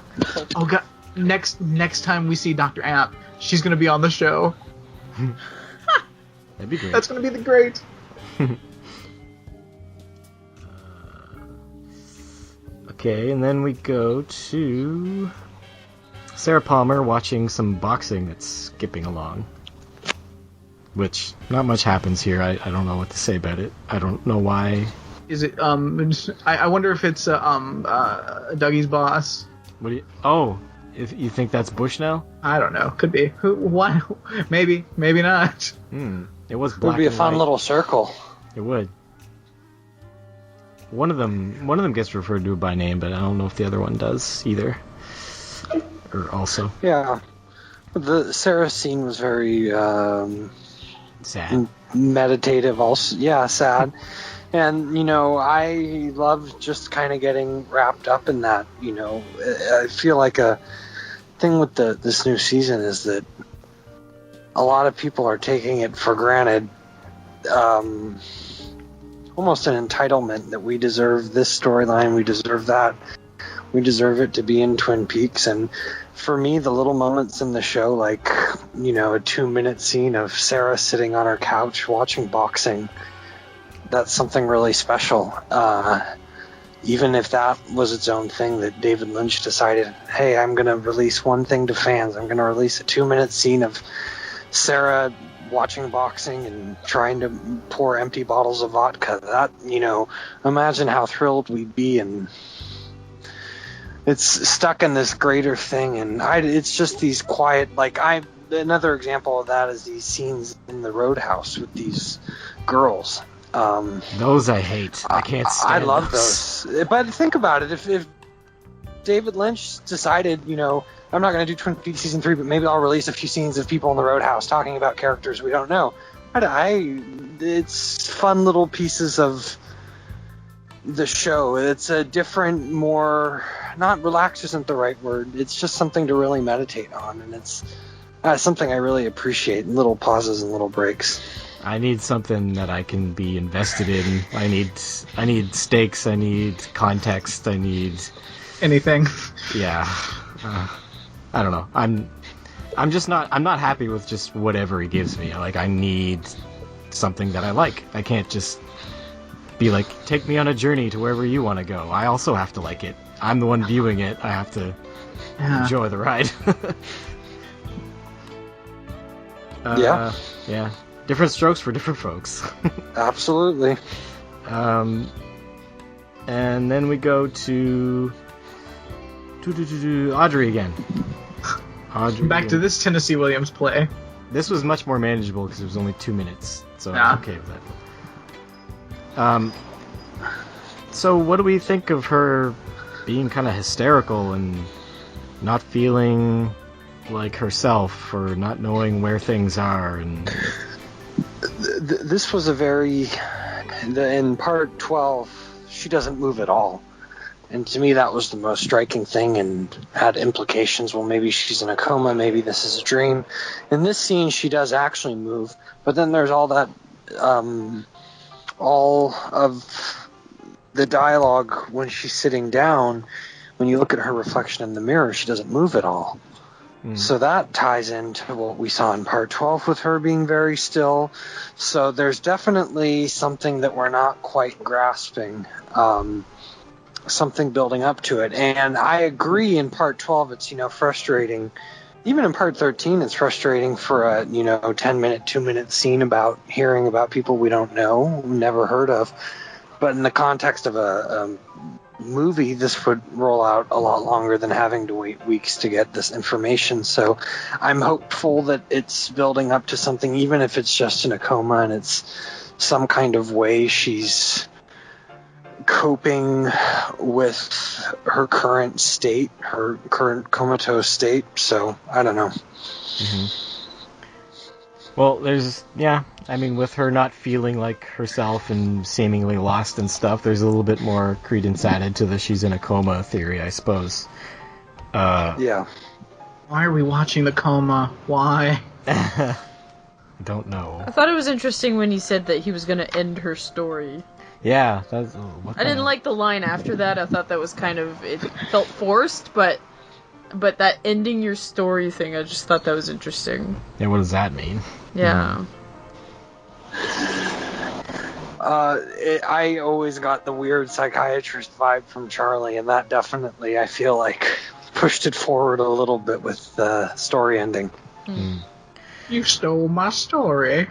Oh, God. Next time we see Dr. Amp, she's going to be on the show. That'd be great. That's going to be the great. Okay, and then we go to Sarah Palmer watching some boxing that's skipping along. Which, not much happens here. I don't know what to say about it. I don't know why. Is it, I wonder if it's, Dougie's boss. What do you... Oh, if you think that's Bush now? I don't know. Could be. What? Maybe. Maybe not. It was It black would be a and fun white. little circle. It would. One of them gets referred to by name, but I don't know if the other one does either. Or also. Yeah. The Sarah scene was very Sad. meditative also. Yeah, sad. And, I love just kind of getting wrapped up in that, I feel like a thing with this new season is that a lot of people are taking it for granted, almost an entitlement that we deserve this storyline, we deserve that, we deserve it to be in Twin Peaks. And for me, the little moments in the show, like, a 2-minute scene of Sarah sitting on her couch watching boxing, that's something really special. Even if that was its own thing, that David Lynch decided, hey, I'm going to release one thing to fans. I'm going to release a 2-minute scene of Sarah watching boxing and trying to pour empty bottles of vodka. That, imagine how thrilled we'd be. And it's stuck in this greater thing. And it's just these quiet, another example of that is these scenes in the Roadhouse with these girls. Those I hate. I can't stand I love those. But think about it. If David Lynch decided, I'm not going to do Twin Peaks Season 3, but maybe I'll release a few scenes of people in the Roadhouse talking about characters we don't know. It's fun little pieces of the show. It's a different, more... Not relaxed isn't the right word. It's just something to really meditate on. And it's something I really appreciate. Little pauses and little breaks. I need something that I can be invested in. I need stakes. I need context. I need anything. Yeah. I don't know. I'm not happy with just whatever he gives me. I need something that I like. I can't just be like, take me on a journey to wherever you want to go. I also have to like it. I'm the one viewing it. I have to enjoy the ride. Yeah. Yeah. Different strokes for different folks. Absolutely. And then we go to Audrey again. Back to this Tennessee Williams play. This was much more manageable because it was only 2 minutes, so I'm okay with that. So what do we think of her being kind of hysterical and not feeling like herself, or not knowing where things are? And this was in part 12, she doesn't move at all. And to me, that was the most striking thing and had implications. Well, maybe she's in a coma. Maybe this is a dream. In this scene, she does actually move. But then there's all that, all of the dialogue when she's sitting down. When you look at her reflection in the mirror, she doesn't move at all. So that ties into what we saw in part 12 with her being very still. So there's definitely something that we're not quite grasping. Something building up to it. And I agree, in part 12 it's, frustrating. Even in part 13 it's frustrating for a, 10-minute, 2-minute scene about hearing about people we don't know, never heard of. But in the context of a movie, this would roll out a lot longer than having to wait weeks to get this information. So I'm hopeful that it's building up to something, even if it's just in a coma and it's some kind of way she's coping with her current state, her current comatose state. So I don't know. Mm-hmm. Well, with her not feeling like herself and seemingly lost and stuff, there's a little bit more credence added to the she's in a coma theory, I suppose. Yeah. Why are we watching the coma? Why? Don't know. I thought it was interesting when he said that he was going to end her story. Yeah. I didn't like the line after that. I thought that was it felt forced, but that ending your story thing, I just thought that was interesting. Yeah, what does that mean? Yeah. I always got the weird psychiatrist vibe from Charlie, and that definitely, I feel like, pushed it forward a little bit with the story ending. Mm. You stole my story.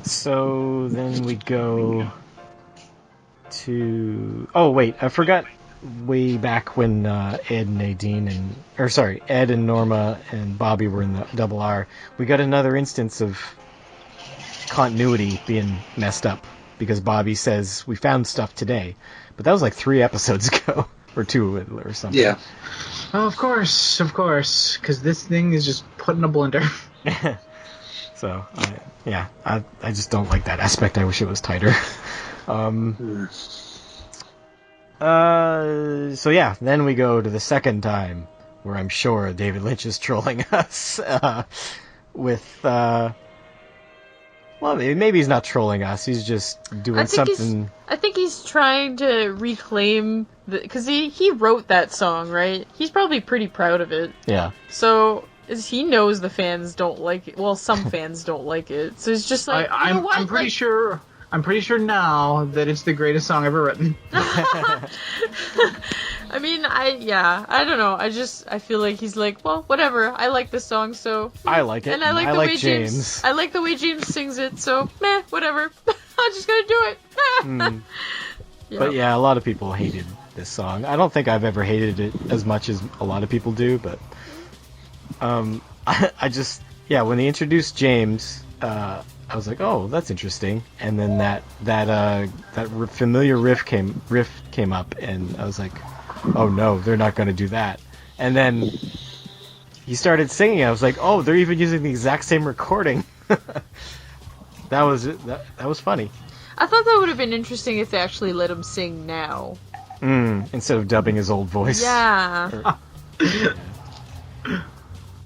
So then we go to... Oh, wait, I forgot way back when Ed and Norma and Bobby were in the Double R, we got another instance of continuity being messed up because Bobby says, we found stuff today. But that was like 3 episodes ago, or 2 or something. Yeah. Oh, of course, because this thing is just put in a blender. So, I just don't like that aspect. I wish it was tighter. Then we go to the second time, where I'm sure David Lynch is trolling us, with, well, maybe he's not trolling us, he's just doing something... I think he's trying to reclaim, because he wrote that song, right? He's probably pretty proud of it. Yeah. So... he knows the fans don't like it. Well, some fans don't like it. So it's just like, you know what? I'm pretty sure now that it's the greatest song ever written. I mean, I don't know. I feel like he's like, well, whatever. I like this song, so I like it. And I like the way James. I like the way James sings it, so whatever. I'm just gonna do it. Yeah. But yeah, a lot of people hated this song. I don't think I've ever hated it as much as a lot of people do, but I just, when they introduced James, I was like, oh, that's interesting. And then that familiar riff came up, and I was like, oh no, they're not going to do that. And then he started singing. I was like, oh, they're even using the exact same recording. That was funny. I thought that would have been interesting if they actually let him sing now. Instead of dubbing his old voice. Yeah.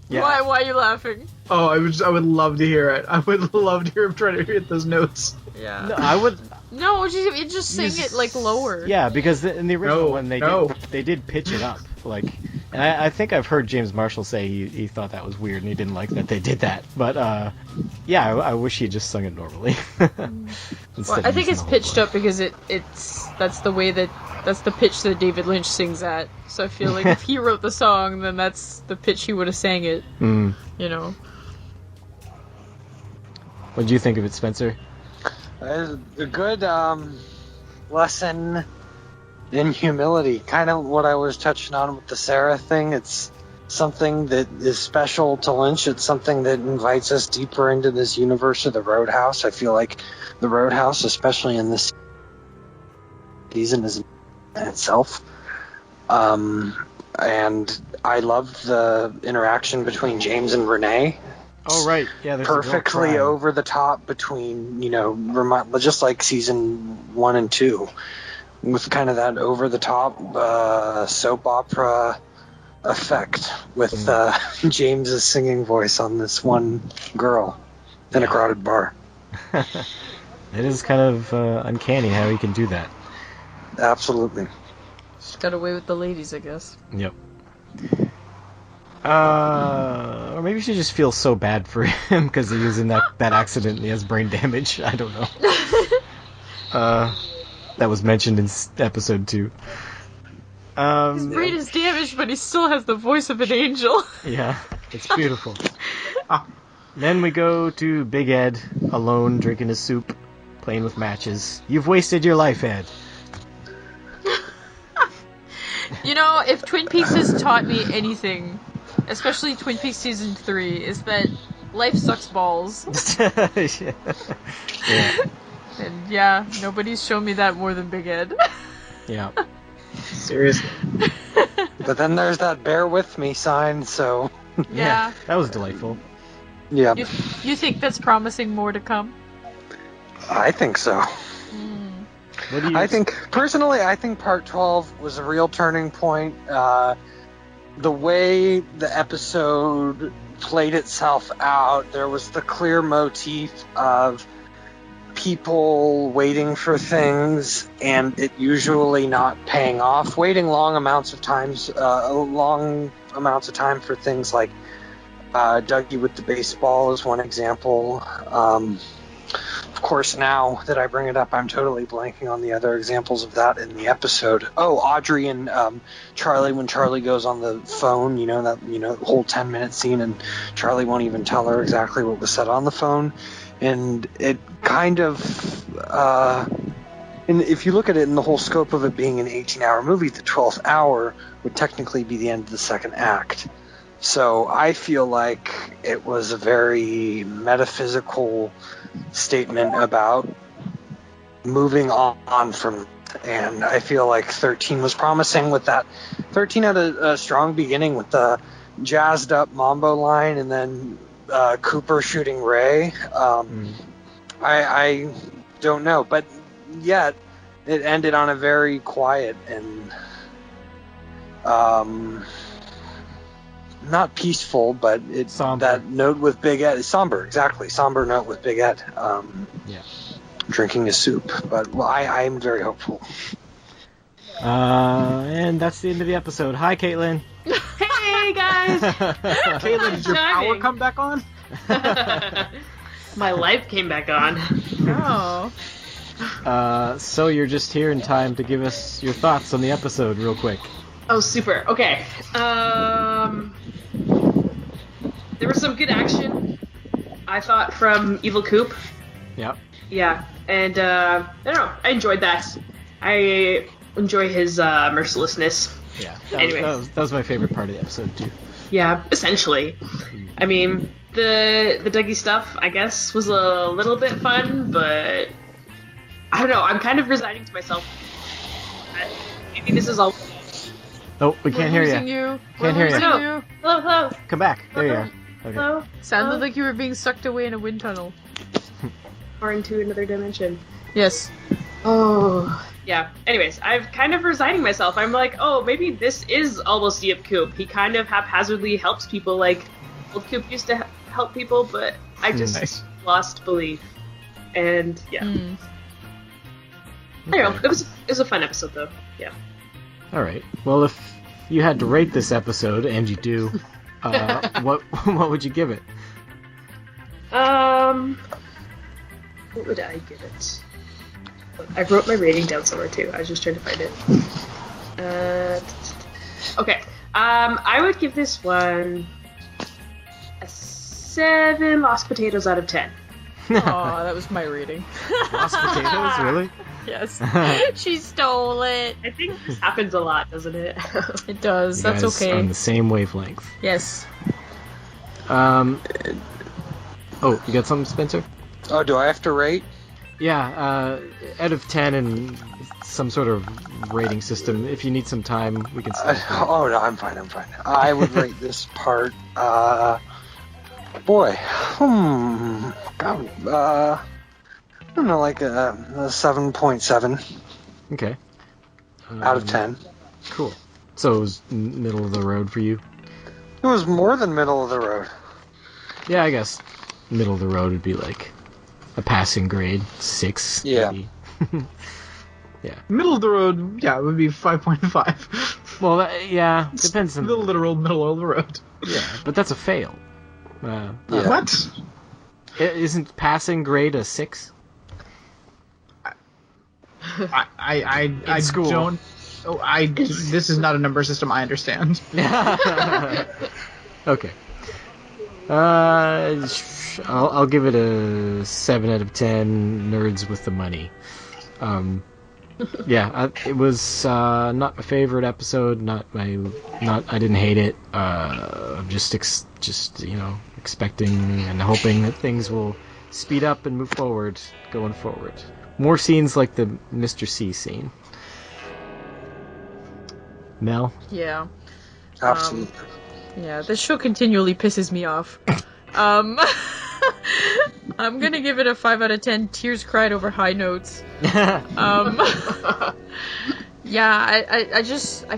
Yeah. Why are you laughing? Oh, I would love to hear it. I would love to hear him trying to hit those notes. Yeah. No, I would. No, just sing it like lower. Yeah, because in the original one they did pitch it up, like, and I think I've heard James Marshall say he thought that was weird and he didn't like that they did that. But I wish he had just sung it normally. Well, I think it's pitched up because that's the pitch that David Lynch sings at. So I feel like if he wrote the song, then that's the pitch he would have sang it. You know. What do you think of it, Spencer? A good lesson in humility. Kind of what I was touching on with the Sarah thing. It's something that is special to Lynch. It's something that invites us deeper into this universe of the Roadhouse. I feel like the Roadhouse, especially in this season, is in itself. And I love the interaction between James and Renee. Oh, right. Yeah, perfectly over the top between, just like season 1 and 2, with kind of that over the top soap opera effect with James's singing voice on this one girl in a crowded bar. It is kind of uncanny how he can do that. Absolutely. Just got away with the ladies, I guess. Yep. Or maybe she just feels so bad for him because he was in that accident and he has brain damage. I don't know. That was mentioned in episode 2. His brain is damaged, but he still has the voice of an angel. Yeah, it's beautiful. Then we go to Big Ed, alone, drinking his soup. playing with matches. You've wasted your life, Ed. You know, if Twin Peaks has taught me anything, especially Twin Peaks Season 3, is that life sucks balls. Yeah. And yeah, nobody's shown me that more than Big Ed. Yeah. Seriously. But then there's that bear with me sign, so... Yeah. That was delightful. Yeah. You think that's promising more to come? I think so. What do you... I think part 12 was a real turning point. The way the episode played itself out, there was the clear motif of people waiting for things and it usually not paying off. Waiting long amounts of time for things like Dougie with the baseball is one example. Of course, now that I bring it up, I'm totally blanking on the other examples of that in the episode. Oh, Audrey and Charlie, when Charlie goes on the phone, that whole 10-minute scene, and Charlie won't even tell her exactly what was said on the phone, and it kind of, and if you look at it in the whole scope of it being an 18-hour movie, the 12th hour would technically be the end of the second act. So I feel like it was a very metaphysical statement about moving on from, and I feel like 13 was promising with that. 13 had a strong beginning with the jazzed up Mambo line and then Cooper shooting Ray. I don't know, but yet it ended on a very quiet and not peaceful, but it's that note with Big Ed. Somber, exactly. Somber note with Big Ed. Drinking his soup. But I'm very hopeful. And that's the end of the episode. Hi, Caitlin. Hey, guys. Caitlin, did your power come back on? My life came back on. Oh. So you're just here in time to give us your thoughts on the episode real quick. Oh, super. Okay. There was some good action, I thought, from Evil Coop. Yep. Yeah, and I don't know. I enjoyed that. I enjoy his mercilessness. Yeah. Anyway. That was my favorite part of the episode, too. Yeah, essentially. I mean, the Dougie stuff, I guess, was a little bit fun, but I don't know. I'm kind of resigning to myself. Maybe this is all... Oh, we can't hear you. Can't hear you. Hello, hello. Come back. There you are. Okay. Hello. Sounded like you were being sucked away in a wind tunnel. Or into another dimension. Yes. Oh. Yeah. Anyways, I've kind of resigning myself. I'm like, oh, maybe this is almost Yip Coop. He kind of haphazardly helps people like Old Coop used to help people, but I just lost belief. And yeah. I don't know. It was a fun episode though. Yeah. All right. Well, if you had to rate this episode, and you do, what would you give it? What would I give it? I wrote my rating down somewhere too. I was just trying to find it. Okay. I would give this one a 7 lost potatoes out of 10. Oh, that was my rating. Lost potatoes, really? Yes. She stole it. I think this happens a lot, doesn't it? It does. You That's guys okay. on the same wavelength. Yes. Oh, you got something, Spencer? Oh, do I have to rate? Yeah, out of 10 and some sort of rating system. If you need some time, we can start. Oh, no, I'm fine. I would rate this part, boy, I don't know, like a 7.7. Okay. Out of 10. Cool. So it was middle of the road for you? It was more than middle of the road. Yeah, I guess middle of the road would be like a passing grade, 6. Yeah. Maybe. Yeah. Middle of the road, yeah, it would be 5.5. Well, yeah, depends on... The literal middle of the road. Yeah, but that's a fail. Yeah. What? Isn't passing grade a 6? I school. don't... Oh, this is not a number system I understand. Okay. I'll give it a 7 out of 10. Nerds with the money. It was not my favorite episode. I didn't hate it. I'm just expecting and hoping that things will speed up and move forward going forward. More scenes like the Mr. C scene. Mel? Yeah. Absolutely. Yeah, this show continually pisses me off. I'm gonna give it a 5 out of 10. Tears cried over high notes. I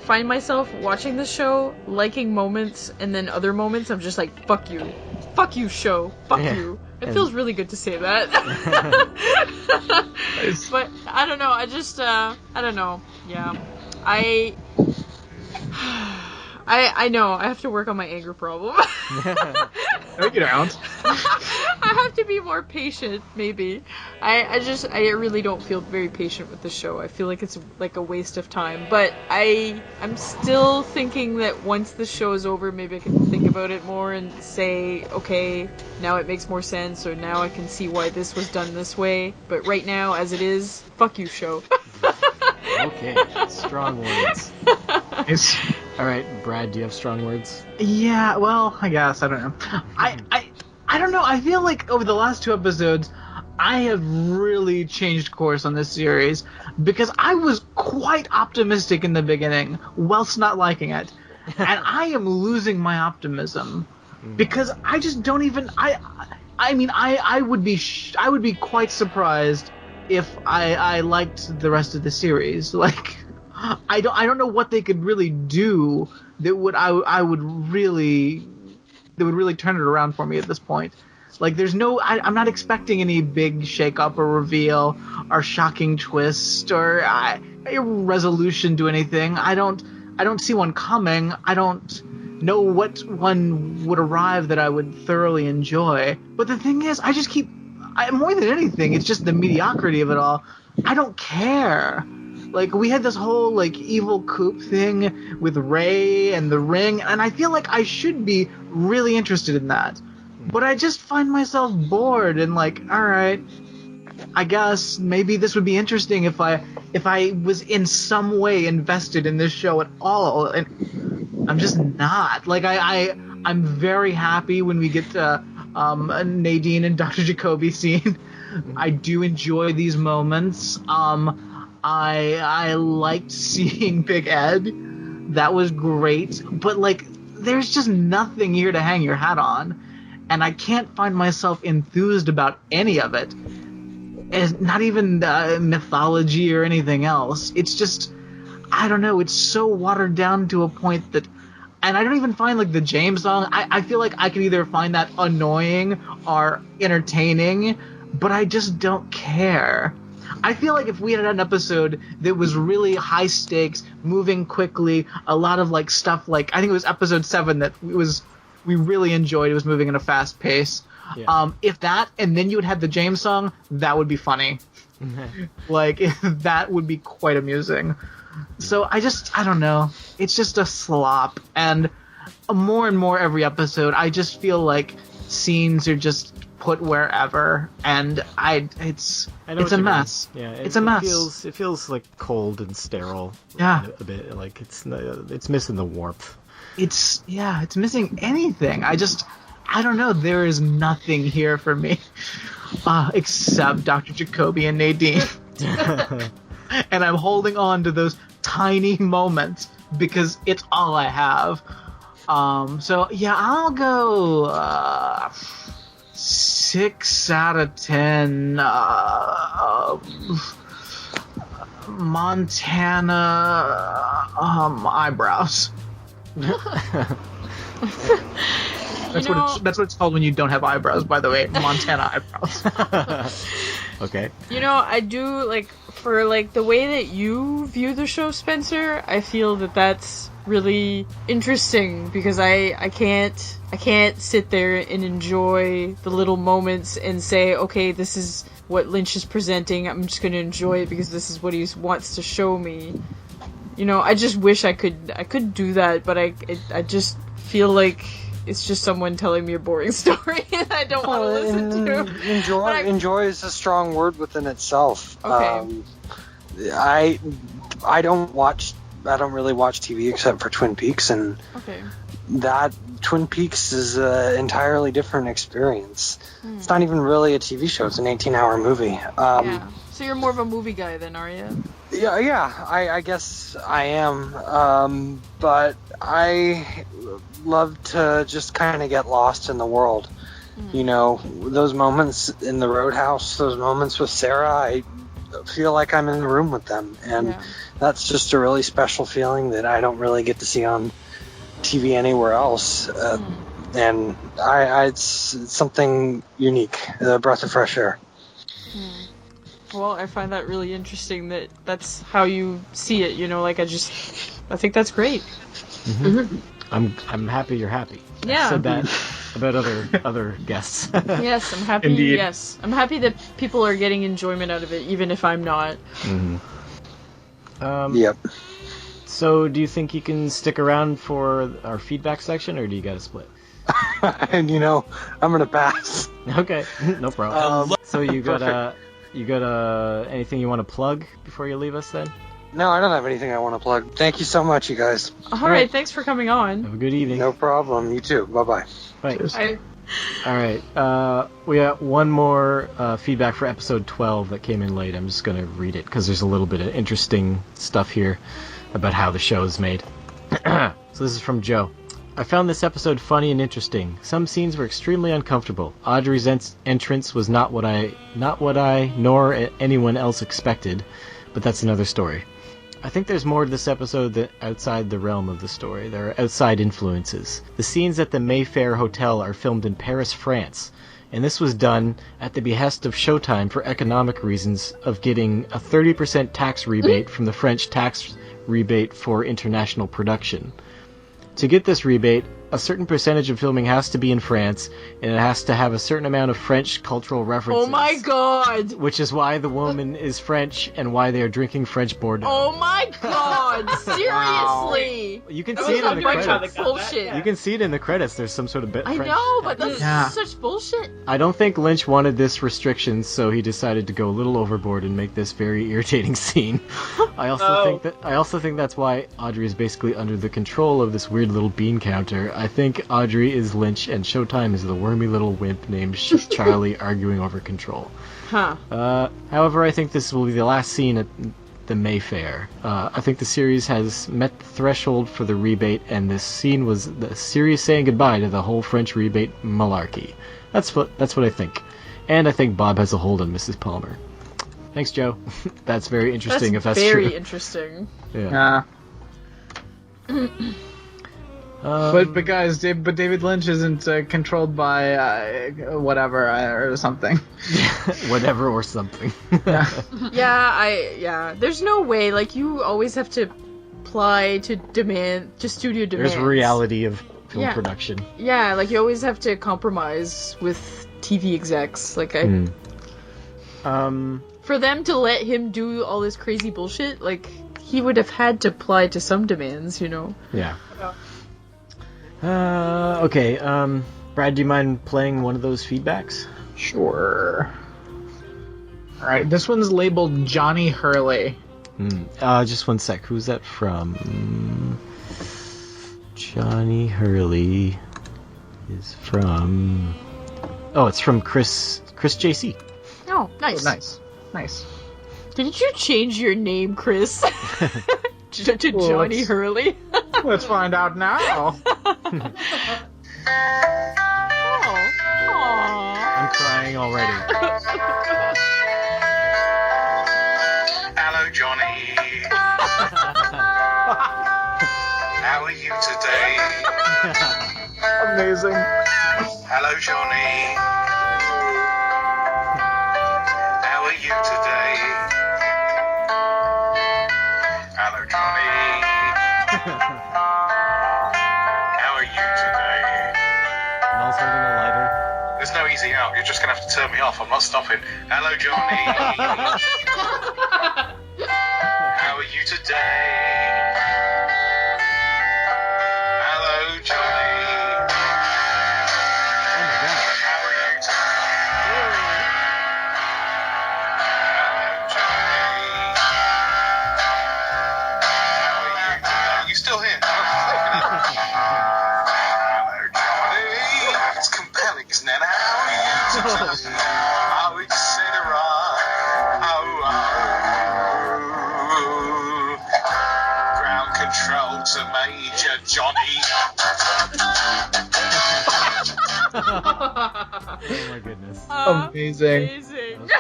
find myself watching the show, liking moments, and then other moments I'm just like, fuck you show, fuck you. It feels really good to say that. But I don't know, I don't know. Yeah. I know, I have to work on my anger problem. No, you don't. I have to be more patient, maybe. I really don't feel very patient with the show. I feel like it's like a waste of time. But I'm still thinking that once the show is over, maybe I can think about it more and say, okay, now it makes more sense, or now I can see why this was done this way. But right now, as it is, fuck you, show. Okay, strong words. All right, Brad, do you have strong words? Yeah, well, I guess I don't know. I don't know. I feel like over the last 2 episodes, I have really changed course on this series because I was quite optimistic in the beginning, whilst not liking it, and I am losing my optimism because I just don't even. I would be quite surprised if I liked the rest of the series. Like, I don't know what they could really do that would really turn it around for me at this point. Like, there's no, I'm not expecting any big shake-up or reveal or shocking twist or a resolution to anything. I don't see one coming. I don't know what one would arrive that I would thoroughly enjoy. But the thing is, more than anything, it's just the mediocrity of it all. I don't care. Like, we had this whole, like, evil Coop thing with Ray and the ring, and I feel like I should be really interested in that. But I just find myself bored and like, alright, I guess maybe this would be interesting if I was in some way invested in this show at all, and I'm just not. Like, I'm very happy when we get to Nadine and Dr. Jacoby scene. I do enjoy these moments. I liked seeing Big Ed. That was great. But, like, there's just nothing here to hang your hat on. And I can't find myself enthused about any of it. It's not even mythology or anything else. It's just, I don't know, it's so watered down to a point that... And I don't even find, like, the James song. I feel like I could either find that annoying or entertaining, but I just don't care. I feel like if we had an episode that was really high stakes, moving quickly, a lot of, like, stuff like... I think it was episode 7 that we really enjoyed. It was moving at a fast pace. Yeah. If that, and then you would have the James song, that would be funny. Like, that would be quite amusing. So I don't know. It's just a slop. And more and more every episode, I just feel like scenes are just put wherever. And it's a mess. Yeah, it's a mess. It feels like cold and sterile. Yeah. A bit. Like, it's missing the warmth. It's missing anything. I don't know. There is nothing here for me except Dr. Jacoby and Nadine. And I'm holding on to those tiny moments because it's all I have. So, yeah, I'll go 6 out of 10 Montana eyebrows. That's what it's called when you don't have eyebrows, by the way. Montana eyebrows. Okay. You know, I do, like, for, like, the way that you view the show, Spencer, I feel that that's really interesting because I can't sit there and enjoy the little moments and say, okay, this is what Lynch is presenting, I'm just going to enjoy it because this is what he wants to show me. You know, I just wish I could do that, but I just feel like it's just someone telling me a boring story and I don't want to listen to. Enjoy is a strong word within itself. Okay. I don't really watch TV except for Twin Peaks, and that Twin Peaks is an entirely different experience. It's not even really a TV show; it's an 18-hour movie. So you're more of a movie guy then, are you? Yeah. I guess I am. But I love to just kind of get lost in the world. You know, those moments in the Roadhouse, those moments with Sarah, I feel like I'm in the room with them, and that's just a really special feeling that I don't really get to see on TV anywhere else. And it's something unique, a breath of fresh air. Well, I find that really interesting that that's how you see it, you know, like I think that's great. I'm happy you're happy. Yeah. I said that about other guests. Yes, I'm happy. Indeed. Yes. I'm happy that people are getting enjoyment out of it, even if I'm not. Yep. So do you think you can stick around for our feedback section, or do you got to split? And I'm gonna pass. Okay, no problem. So you got anything you want to plug before you leave us then? No, I don't have anything I want to plug. Thank you so much, you guys. All right, thanks for coming on. Have a good evening. No problem. You too. Bye-bye. Bye. Bye. All right. We got one more feedback for episode 12 that came in late. I'm just going to read it because there's a little bit of interesting stuff here about how the show is made. So this is from Joe. I found this episode funny and interesting. Some scenes were extremely uncomfortable. Audrey's entrance was not what I nor anyone else expected, but that's another story. I think there's more to this episode than outside the realm of the story. There are outside influences. The scenes at the Mayfair Hotel are filmed in Paris, France, and this was done at the behest of Showtime for economic reasons of getting a 30% tax rebate from the French tax rebate for international production. To get this rebate, a certain percentage of filming has to be in France, and it has to have a certain amount of French cultural references. Oh my god! Which is why the woman is French, and why they are drinking French Bordeaux. Oh my god! Seriously! You can see it in the credits. Bullshit. You can see it in the credits. There's some sort of bit. I French know, but that's Yeah. such bullshit. I don't think Lynch wanted this restriction, so he decided to go a little overboard and make this very irritating scene. I also think that's why Audrey is basically under the control of this weird little bean counter. I think Audrey is Lynch and Showtime is the wormy little wimp named Charlie arguing over control. Huh. However, I think this will be the last scene at the Mayfair. I think the series has met the threshold for the rebate, and this scene was the series saying goodbye to the whole French rebate malarkey. That's what I think. And I think Bob has a hold on Mrs. Palmer. Thanks, Joe. That's very interesting if that's true. Very interesting. Yeah. But guys, David Lynch isn't controlled by whatever or something. Whatever or something. Yeah, There's no way. Like, you always have to apply to studio demands. There's reality of film production. Yeah, like you always have to compromise with TV execs. Like for them to let him do all this crazy bullshit, like he would have had to apply to some demands, you know. Yeah. Okay, Brad, do you mind playing one of those feedbacks? Sure. Alright, this one's labeled Johnny Hurley. Just one sec. Who's that from? Johnny Hurley is from... Oh, it's from Chris JC. Oh, nice. Nice. Didn't you change your name, Chris? to Johnny Hurley? Let's find out now. I'm crying already. Hello, Johnny. How are you today? Amazing. Hello, Johnny. How are you today? Hello, Johnny. How are you today? Mel's holding a lighter. There's no easy out. You're just going to have to turn me off. I'm not stopping. Hello, Johnny. How are you today? Hello, Johnny. countermajor, Johnny. Oh my goodness. Amazing.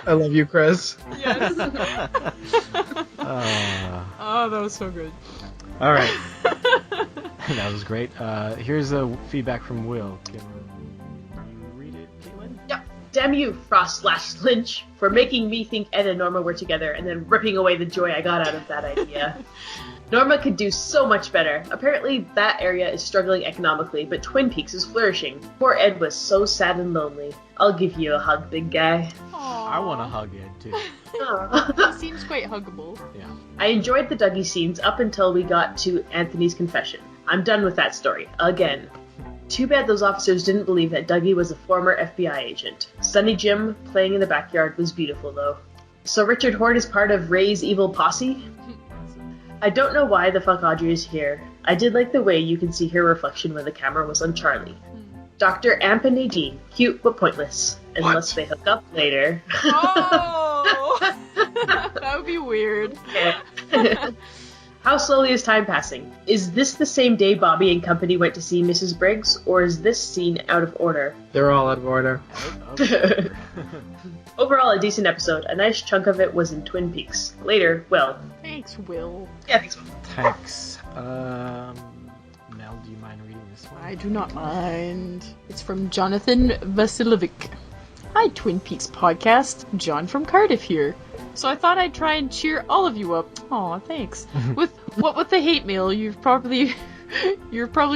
I love you, Chris. Yes. Oh, that was so good. All right. That was great. Here's a feedback from Will. Can you read it, Caitlin? Yep. Damn you, Frost/Lynch, for making me think Ed and Norma were together and then ripping away the joy I got out of that idea. Norma could do so much better. Apparently that area is struggling economically, but Twin Peaks is flourishing. Poor Ed was so sad and lonely. I'll give you a hug, big guy. I want to hug Ed, too. He seems quite huggable. Yeah. I enjoyed the Dougie scenes up until we got to Anthony's confession. I'm done with that story. Again. Too bad those officers didn't believe that Dougie was a former FBI agent. Sunny Jim playing in the backyard was beautiful, though. So Richard Hort is part of Ray's evil posse? I don't know why the fuck Audrey is here. I did like the way you can see her reflection when the camera was on Charlie. Dr. Amp and Nadine, cute but pointless. Unless they hook up later. Oh! That would be weird. How slowly is time passing? Is this the same day Bobby and company went to see Mrs. Briggs, or is this scene out of order? They're all out of order. Overall, a decent episode. A nice chunk of it was in Twin Peaks. Later, well... Thanks, Will. Yeah, thanks, Will. Thanks. Mel, do you mind reading this one? I do not mind. It's from Jonathan Vasilovic. Hi, Twin Peaks podcast. John from Cardiff here. So I thought I'd try and cheer all of you up. Aw, thanks. With the hate mail you're probably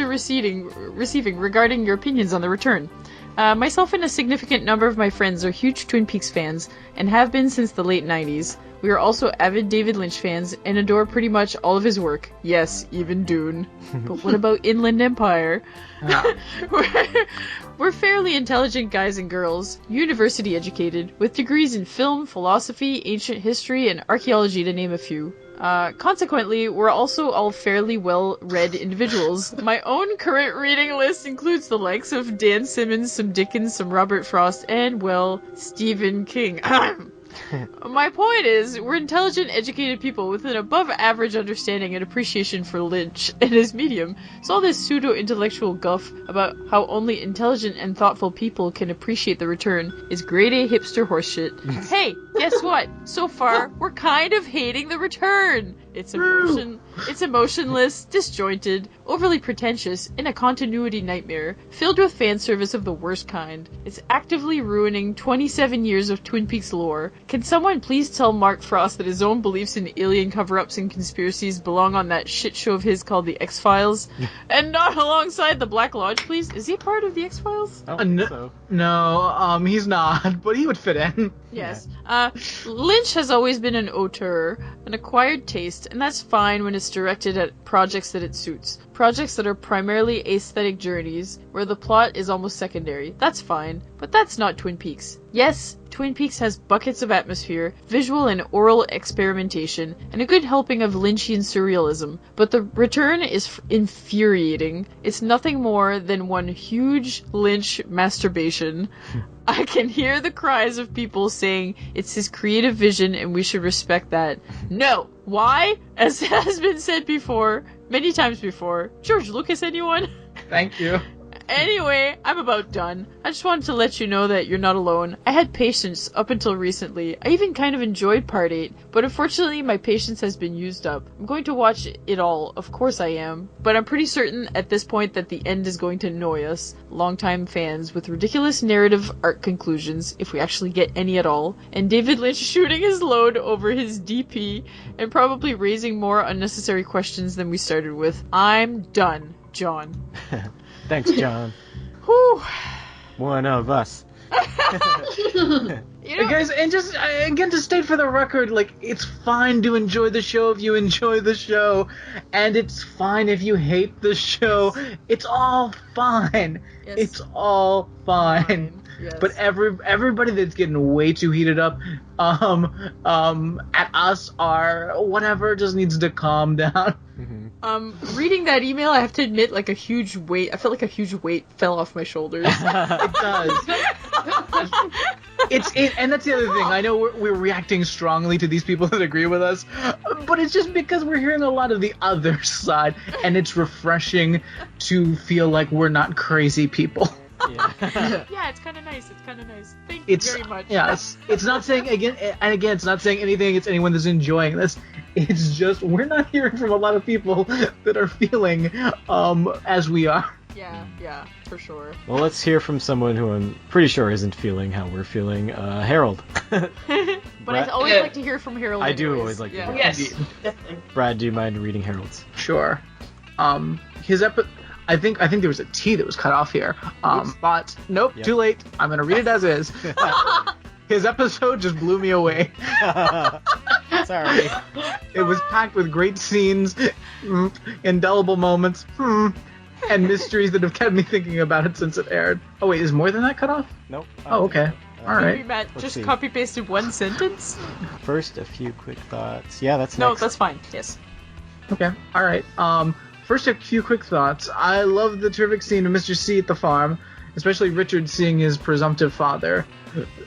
receiving regarding your opinions on the return. Myself and a significant number of my friends are huge Twin Peaks fans and have been since the late 90s. We are also avid David Lynch fans and adore pretty much all of his work. Yes, even Dune. But what about Inland Empire? We're fairly intelligent guys and girls, university educated, with degrees in film, philosophy, ancient history, and archaeology to name a few. Consequently, we're also all fairly well-read individuals. My own current reading list includes the likes of Dan Simmons, some Dickens, some Robert Frost, and, well, Stephen King. My point is, we're intelligent, educated people with an above-average understanding and appreciation for Lynch and his medium, so all this pseudo-intellectual guff about how only intelligent and thoughtful people can appreciate the return is grade-A hipster horseshit. Hey, guess what? So far, we're kind of hating the return. It's emotionless, disjointed, overly pretentious, and a continuity nightmare, filled with fan service of the worst kind. It's actively ruining 27 years of Twin Peaks lore. Can someone please tell Mark Frost that his own beliefs in alien cover-ups and conspiracies belong on that shit show of his called The X-Files? And not alongside the Black Lodge, please? Is he part of The X-Files? No, he's not, but he would fit in. Yes. Lynch has always been an auteur, an acquired taste, and that's fine when it's directed at projects that it suits. Projects that are primarily aesthetic journeys, where the plot is almost secondary. That's fine, but that's not Twin Peaks. Yes, Twin Peaks has buckets of atmosphere, visual and oral experimentation, and a good helping of Lynchian surrealism, but the return is infuriating. It's nothing more than one huge Lynch masturbation. I can hear the cries of people saying it's his creative vision and we should respect that. No! Why? As has been said before, many times before. George Lucas, anyone? Thank you. Anyway, I'm about done. I just wanted to let you know that you're not alone. I had patience up until recently. I even kind of enjoyed Part 8, but unfortunately my patience has been used up. I'm going to watch it all, of course I am, but I'm pretty certain at this point that the end is going to annoy us, longtime fans, with ridiculous narrative arc conclusions, if we actually get any at all, and David Lynch shooting his load over his DP, and probably raising more unnecessary questions than we started with. I'm done, John. Thanks, John. Whew. One of us. Guys, and just again to state for the record, like, it's fine to enjoy the show if you enjoy the show, and it's fine if you hate the show. It's all fine. Yes. It's all fine. Yes. But everybody that's getting way too heated up at us or whatever just needs to calm down. Reading that email, I have to admit, like, I felt like a huge weight fell off my shoulders. It does. And that's the other thing. I know we're reacting strongly to these people that agree with us, but it's just because we're hearing a lot of the other side, and it's refreshing to feel like we're not crazy people. Yeah, it's kind of nice. Thank you very much. Yes, it's not saying it's not saying anything against anyone that's enjoying this. It's just we're not hearing from a lot of people that are feeling as we are. Yeah, for sure. Well, let's hear from someone who I'm pretty sure isn't feeling how we're feeling. Harold. But I always like to hear from Harold. I do always like to hear. Yes. Brad, do you mind reading Harold's? Sure. His I think there was a T that was cut off here. But nope, Too late. I'm gonna read it as is. His episode just blew me away. Sorry. It was packed with great scenes, indelible moments, and mysteries that have kept me thinking about it since it aired. Oh wait, is more than that cut off? Nope. Oh, okay. All right. Maybe Matt just copy pasted one sentence. First, a few quick thoughts. Yeah, that's No, next. that's fine. Yes. Okay. All right. First, a few quick thoughts. I love the terrific scene of Mr. C at the farm, especially Richard seeing his presumptive father.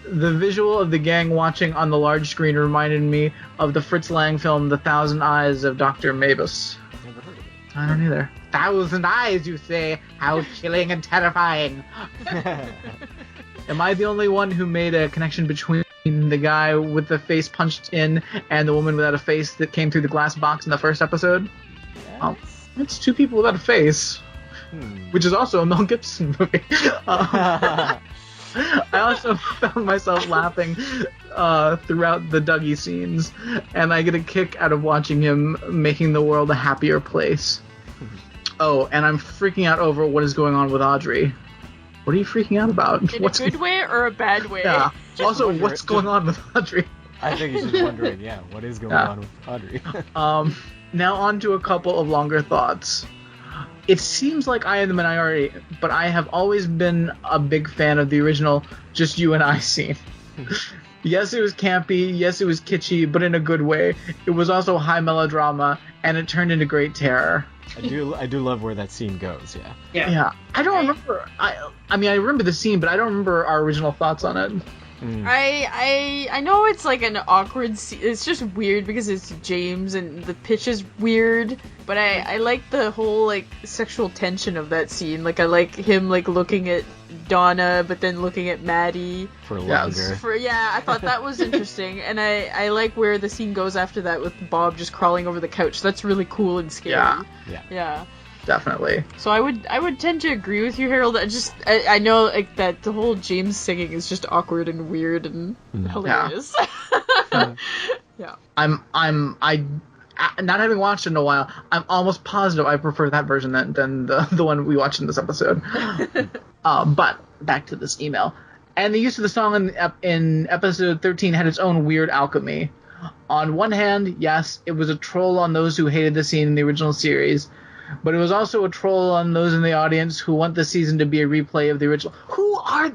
The visual of the gang watching on the large screen reminded me of the Fritz Lang film The Thousand Eyes of Dr. Mabus. Never heard of it. I don't either. 1,000 eyes, you say? How chilling and terrifying. Am I the only one who made a connection between the guy with the face punched in and the woman without a face that came through the glass box in the first episode? It's two people without a face, which is also a Mel Gibson movie. I also found myself laughing throughout the Dougie scenes, and I get a kick out of watching him making the world a happier place. Oh, and I'm freaking out over what is going on with Audrey. What are you freaking out about? In a good way or a bad way? Yeah. Also, what's going on with Audrey? I think he's just wondering, what is going on with Audrey? Now on to a couple of longer thoughts. It seems like I am the minority, but I have always been a big fan of the original Just You and I scene. Yes, it was campy, yes, it was kitschy, but in a good way. It was also high melodrama, and it turned into great terror. I do love where that scene goes, Yeah. I don't remember. I mean, I remember the scene, but I don't remember our original thoughts on it. I know it's like an awkward scene. It's just weird because it's James and the pitch is weird, but I like the whole like sexual tension of that scene. Like I like him like looking at Donna but then looking at Maddie for longer. I thought that was interesting, and I like where the scene goes after that with Bob just crawling over the couch. That's really cool and scary. Yeah. Definitely. So I would tend to agree with you, Harold. I know like that the whole James singing is just awkward and weird and hilarious. Yeah. I'm not having watched it in a while, I'm almost positive I prefer that version than the one we watched in this episode. But back to this email. And the use of the song in episode 13 had its own weird alchemy. On one hand, yes, it was a troll on those who hated the scene in the original series, but it was also a troll on those in the audience who want the season to be a replay of the original.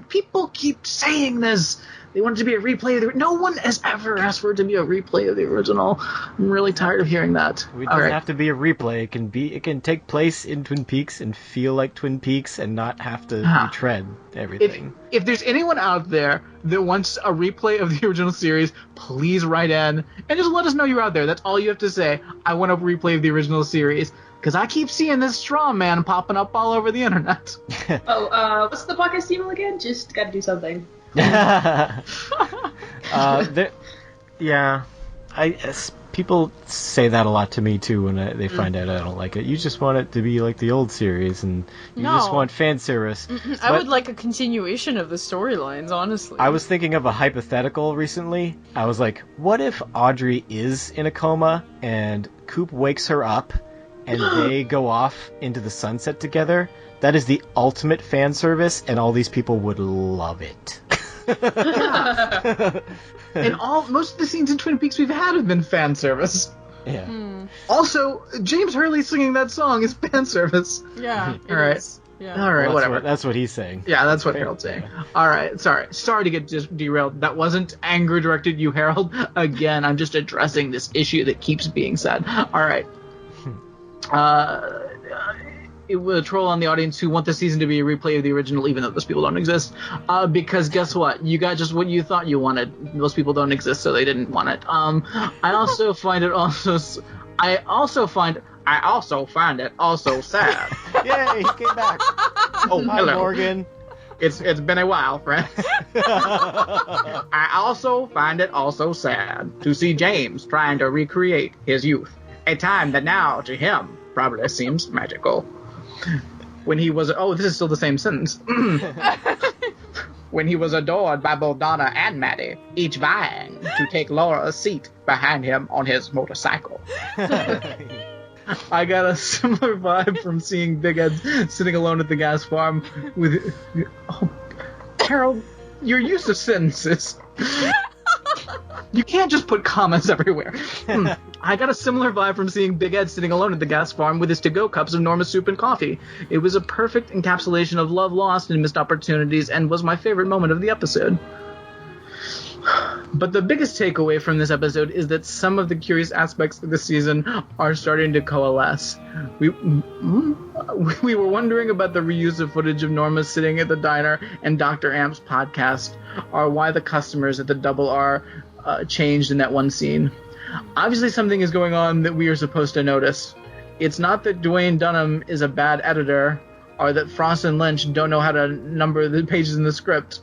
People keep saying this. They want it to be a replay of no one has ever asked for it to be a replay of the original. I'm really tired of hearing that. It doesn't have to be a replay. It can take place in Twin Peaks and feel like Twin Peaks and not have to retread everything. If there's anyone out there that wants a replay of the original series, please write in and just let us know you're out there. That's all you have to say. I want a replay of the original series. Because I keep seeing this straw man popping up all over the internet. What's the podcast email again? Just gotta do something. People say that a lot to me too when they find out I don't like it. You just want it to be like the old series, and you just want fan service. I would like a continuation of the storylines, honestly. I was thinking of a hypothetical recently. I was like, what if Audrey is in a coma and Coop wakes her up and they go off into the sunset together? That is the ultimate fan service, and all these people would love it. And most of the scenes in Twin Peaks we've had have been fan service. Yeah. Also, James Hurley singing that song is fan service. Yeah. All right. Yeah. All right. Whatever. That's what he's saying. Yeah, that's what Harold's saying. All right. Sorry to get just derailed. That wasn't anger directed at you, Harold. Again, I'm just addressing this issue that keeps being said. All right. it will troll on the audience who want the season to be a replay of the original, even though those people don't exist. Because guess what? You got just what you thought you wanted. Those people don't exist, so they didn't want it. I also find it also sad. Yay, he came back. Oh, Hi, hello. Morgan. It's been a while, friends. I also find it also sad to see James trying to recreate his youth, a time that now to him probably seems magical. When he was this is still the same sentence. When he was adored by both Donna and Maddie, each vying to take Laura's seat behind him on his motorcycle. I got a similar vibe from seeing Big Ed sitting alone at the gas farm with... Oh, Carol, your use of sentences. You can't just put commas everywhere. I got a similar vibe from seeing Big Ed sitting alone at the gas farm with his to-go cups of Norma soup and coffee. It was a perfect encapsulation of love lost and missed opportunities and was my favorite moment of the episode. But the biggest takeaway from this episode is that some of the curious aspects of the season are starting to coalesce. We were wondering about the reuse of footage of Norma sitting at the diner and Dr. Amp's podcast, or why the customers at the Double R changed in that one scene. Obviously something is going on that we are supposed to notice. It's not that Dwayne Dunham is a bad editor, or that Frost and Lynch don't know how to number the pages in the script.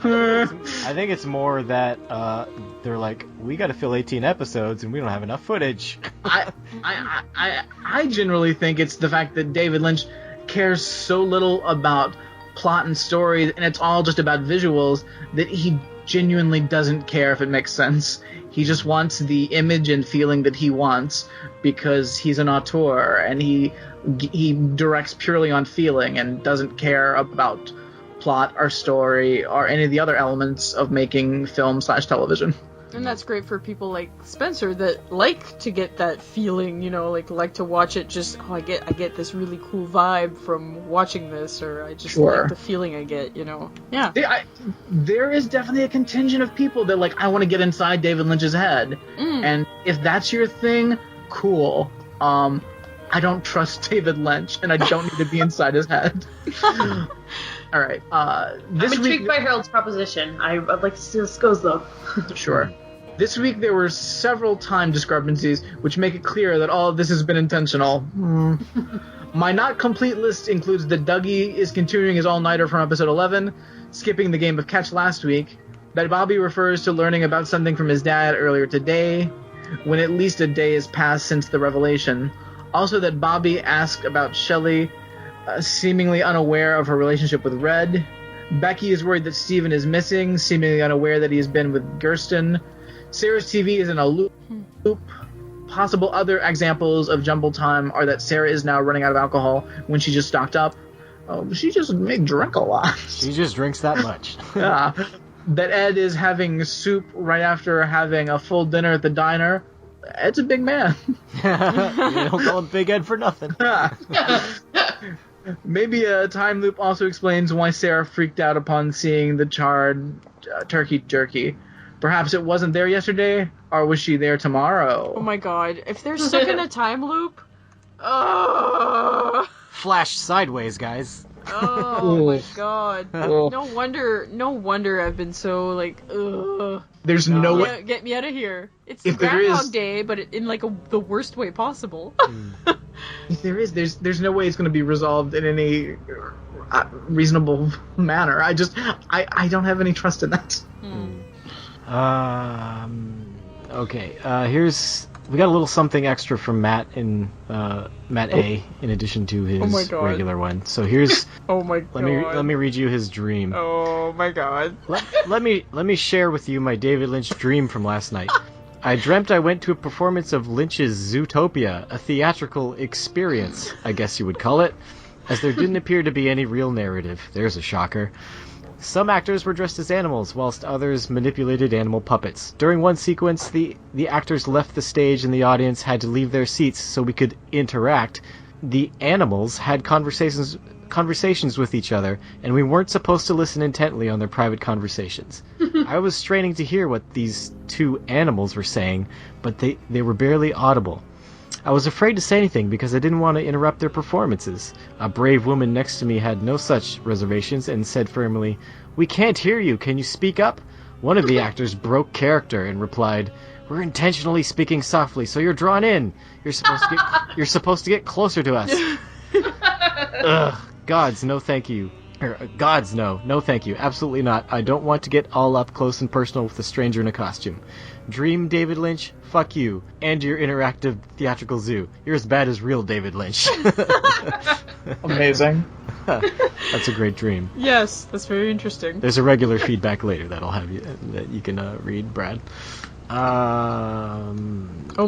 I think it's more that they're like, we got to fill 18 episodes and we don't have enough footage. I generally think it's the fact that David Lynch cares so little about plot and story, and it's all just about visuals, that he genuinely doesn't care if it makes sense. He just wants the image and feeling that he wants because he's an auteur and he directs purely on feeling and doesn't care about plot or story or any of the other elements of making film/television. And that's great for people like Spencer that like to get that feeling, like to watch it just, I get this really cool vibe from watching this, or I just like the feeling I get, Yeah. There is definitely a contingent of people that I want to get inside David Lynch's head. And if that's your thing, cool. I don't trust David Lynch, and I don't need to be inside his head. All right. I'm intrigued by Harold's proposition. I'd like to see how this goes, though. Sure. This week there were several time discrepancies, which make it clear that all of this has been intentional. My not complete list includes that Dougie is continuing his all-nighter from episode 11, skipping the game of catch last week, that Bobby refers to learning about something from his dad earlier today, when at least a day has passed since the revelation. Also that Bobby asked about Shelley, seemingly unaware of her relationship with Red. Becky is worried that Steven is missing, seemingly unaware that he has been with Gersten. Sarah's TV is in a loop. Possible other examples of jumble time are that Sarah is now running out of alcohol when she just stocked up. She just may drink a lot. She just drinks that much. Yeah. That Ed is having soup right after having a full dinner at the diner. Ed's a big man. You don't call him Big Ed for nothing. Maybe a time loop also explains why Sarah freaked out upon seeing the charred turkey jerky. Perhaps it wasn't there yesterday, or was she there tomorrow? Oh my god, if they're stuck in a time loop... Flash sideways, guys. Oh my god. No wonder I've been so, ugh. There's no way... Get me out of here. It's Groundhog Day, but in, the worst way possible. If there's no way it's going to be resolved in any reasonable manner. I don't have any trust in that. Okay, we got a little something extra from Matt in Matt A in addition to his regular one. So here's let me read you his dream. Oh my god. Let me share with you my David Lynch dream from last night. I dreamt I went to a performance of Lynch's Zootopia, a theatrical experience, I guess you would call it, as there didn't appear to be any real narrative. There's a shocker. Some actors were dressed as animals, whilst others manipulated animal puppets. During one sequence, the actors left the stage and the audience had to leave their seats so we could interact. The animals had conversations with each other, and we weren't supposed to listen intently on their private conversations. I was straining to hear what these two animals were saying, but they were barely audible. I was afraid to say anything because I didn't want to interrupt their performances. A brave woman next to me had no such reservations and said firmly, "We can't hear you. Can you speak up?" One of the actors broke character and replied, "We're intentionally speaking softly, so you're drawn in. You're supposed to get closer to us." Ugh, gods, no thank you. Gods, no thank you. Absolutely not. I don't want to get all up close and personal with a stranger in a costume. Dream David Lynch? Fuck you. And your interactive theatrical zoo. You're as bad as real David Lynch. Amazing. That's a great dream. Yes, that's very interesting. There's a regular feedback later that you can read, Brad. Oh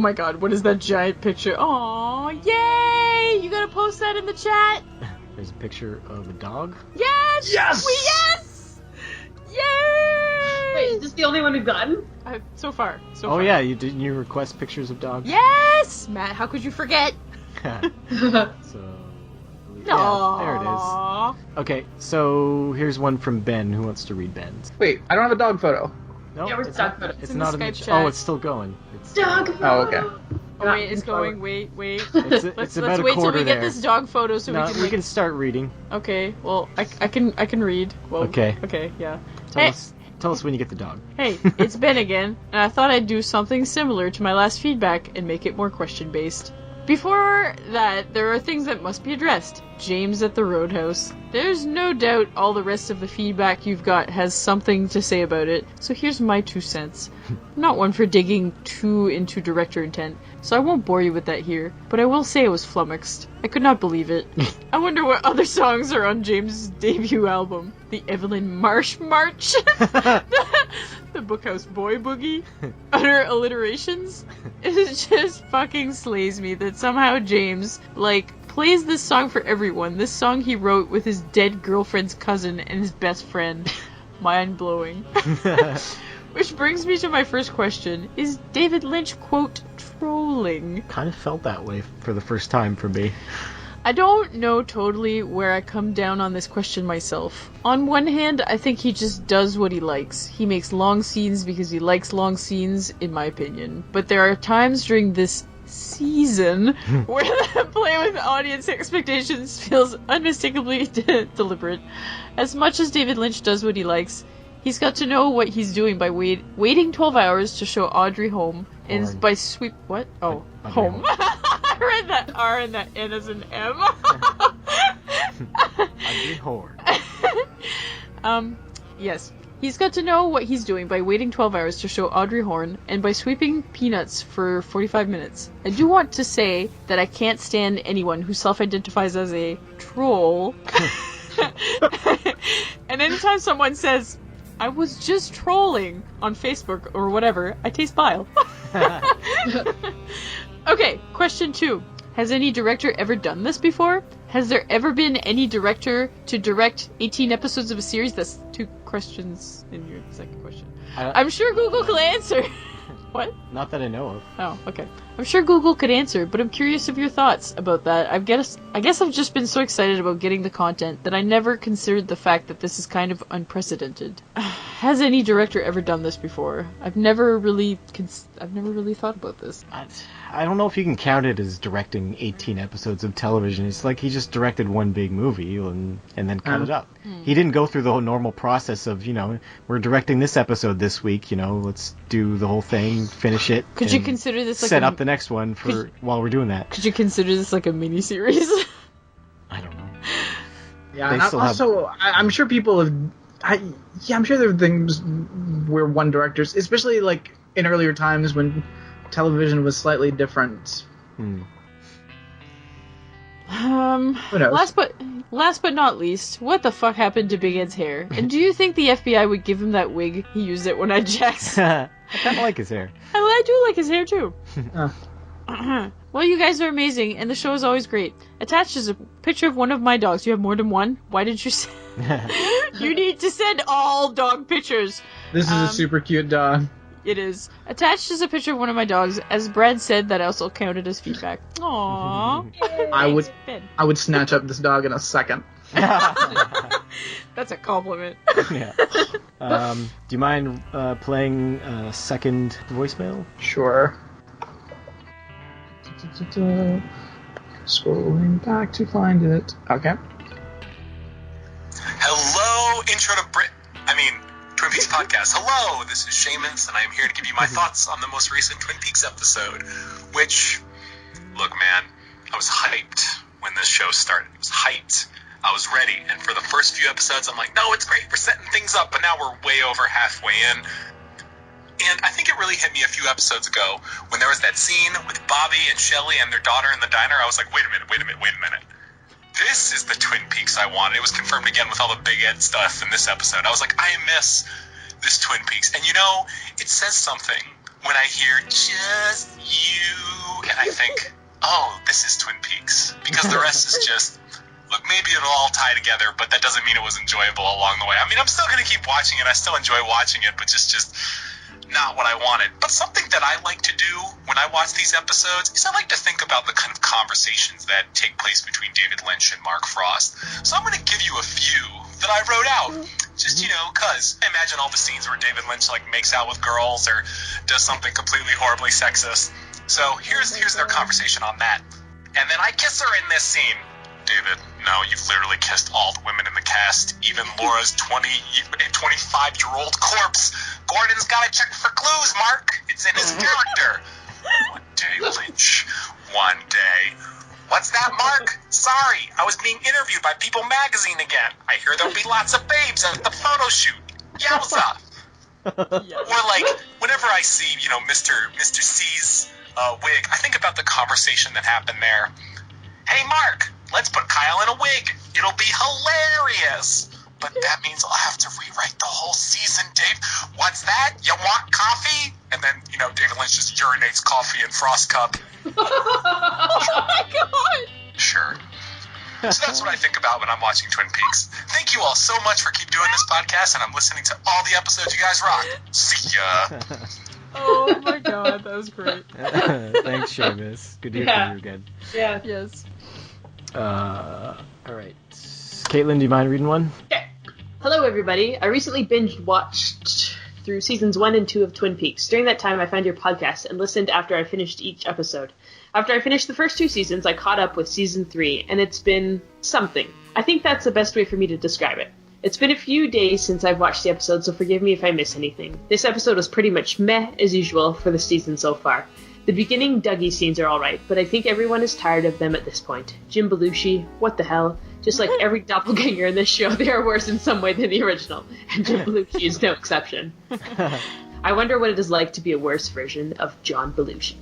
my god, what is that giant picture? Aw, yay! You gotta post that in the chat? There's a picture of a dog. Yes! Yes! Yes! Yay! Wait, is this the only one we've gotten? So far. Oh yeah, didn't you request pictures of dogs? Yes! Matt, how could you forget? So... Yeah, there it is. Okay, so here's one from Ben. Who wants to read Ben's? Wait, I don't have a dog photo. No, Yeah, where's dog photo? It's in not the in Skype the chat. Oh, it's still going. It's Dog photo! Oh, okay. Oh wait, it's going. Wait. It's about let's a wait till quarter we there. get this dog photo so No, we can. we can start reading. Okay, well, I can read. Well, Okay. Okay, yeah. Tell us when you get the dog. Hey, it's Ben again, and I thought I'd do something similar to my last feedback and make it more question-based. Before that, there are things that must be addressed. James at the Roadhouse. There's no doubt all the rest of the feedback you've got has something to say about it, so here's my 2 cents. I'm not one for digging too into director intent, so I won't bore you with that here, but I will say I was flummoxed. I could not believe it. I wonder what other songs are on James' debut album. The Evelyn Marsh March? The Bookhouse Boy Boogie? Utter alliterations? It just fucking slays me that somehow James, plays this song for everyone. This song he wrote with his dead girlfriend's cousin and his best friend. Mind-blowing. Which brings me to my first question. Is David Lynch, quote, trolling? Kind of felt that way for the first time for me. I don't know totally where I come down on this question myself. On one hand, I think he just does what he likes. He makes long scenes because he likes long scenes, in my opinion. But there are times during this season where the play with audience expectations feels unmistakably deliberate. As much as David Lynch does what he likes, he's got to know what he's doing by waiting 12 hours to show Audrey home, and by sweep... What? Oh, home. I read that R and that N as an M. Audrey Horn. Yes. He's got to know what he's doing by waiting 12 hours to show Audrey Horn, and by sweeping peanuts for 45 minutes. I do want to say that I can't stand anyone who self-identifies as a troll. And anytime someone says, "I was just trolling" on Facebook or whatever, I taste bile. Okay, question 2. Has any director ever done this before? Has there ever been any director to direct 18 episodes of a series? That's 2 questions in your second question. I'm sure Google could answer. What? Not that I know of. Oh, okay. I'm sure Google could answer, but I'm curious of your thoughts about that. I guess I've just been so excited about getting the content that I never considered the fact that this is kind of unprecedented. Has any director ever done this before? I've never really thought about this. I don't know if you can count it as directing 18 episodes of television. It's like he just directed one big movie and then cut it up. He didn't go through the whole normal process of, we're directing this episode this week, let's do the whole thing, finish it. Could you consider this like set up the next one while we're doing that? Could you consider this like a mini-series? I don't know. Yeah, and also, I'm sure people have... I'm sure there are things where one directors, especially in earlier times when television was slightly different. Who knows? Last but not least, what the fuck happened to Big Ed's hair? And do you think the FBI would give him that wig? He used it when I jacked. I kind of like his hair. I do like his hair too. Well, you guys are amazing, and the show is always great. Attached is a picture of one of my dogs. You have more than one? Why did you send... You need to send all dog pictures. This is a super cute dog. It is. Attached is a picture of one of my dogs. As Brad said, that also counted as feedback. Aww. I would snatch up this dog in a second. That's a compliment. Yeah. Do you mind playing a second voicemail? Sure. Scrolling back to find it. Okay. Hello, Twin Peaks podcast. Hello, this is Seamus, and I am here to give you my thoughts on the most recent Twin Peaks episode, which, look, man, I was hyped when this show started. I was hyped. I was ready, and for the first few episodes, I'm like, no, it's great, we're setting things up, but now we're way over halfway in. And I think it really hit me a few episodes ago when there was that scene with Bobby and Shelley and their daughter in the diner. I was like, wait a minute. This is the Twin Peaks I wanted. It was confirmed again with all the Big Ed stuff in this episode. I was like, I miss this Twin Peaks. And it says something when I hear just you, and I think, oh, this is Twin Peaks. Because the rest is just, look, maybe it'll all tie together, but that doesn't mean it was enjoyable along the way. I mean, I'm still going to keep watching it. I still enjoy watching it, but just not what I wanted. But something that I like to do when I watch these episodes is I like to think about the kind of conversations that take place between David Lynch and Mark Frost. So I'm going to give you a few that I wrote out. Just, because I imagine all the scenes where David Lynch, makes out with girls or does something completely horribly sexist. So here's their conversation on that. And then I kiss her in this scene. David, no, you've literally kissed all the women in the cast, even Laura's 25-year-old corpse. Gordon's got to check for clues, Mark. It's in his character. One day, Lynch. One day. What's that, Mark? Sorry, I was being interviewed by People magazine again. I hear there'll be lots of babes at the photo shoot. Yowza. Or, whenever I see, Mr. C's wig, I think about the conversation that happened there. Hey, Mark, let's put Kyle in a wig. It'll be hilarious. But that means I'll have to rewrite the whole season, Dave. What's that? You want coffee? And then, David Lynch just urinates coffee in Frost's cup. Oh my god! Sure. So that's what I think about when I'm watching Twin Peaks. Thank you all so much for keep doing this podcast, and I'm listening to all the episodes. You guys rock. See ya. Oh my god, that was great. Thanks, Seamus. Good to hear from you again. Yeah. Yes. Alright. Caitlin, do you mind reading one? Okay. Hello, everybody. I recently binge-watched through seasons 1 and 2 of Twin Peaks. During that time, I found your podcast and listened after I finished each episode. After I finished the first 2 seasons, I caught up with season 3, and it's been something. I think that's the best way for me to describe it. It's been a few days since I've watched the episode, so forgive me if I miss anything. This episode was pretty much meh, as usual, for the season so far. The beginning Dougie scenes are alright, but I think everyone is tired of them at this point. Jim Belushi, what the hell? Just like every doppelganger in this show, they are worse in some way than the original, and Jim Belushi is no exception. I wonder what it is like to be a worse version of John Belushi.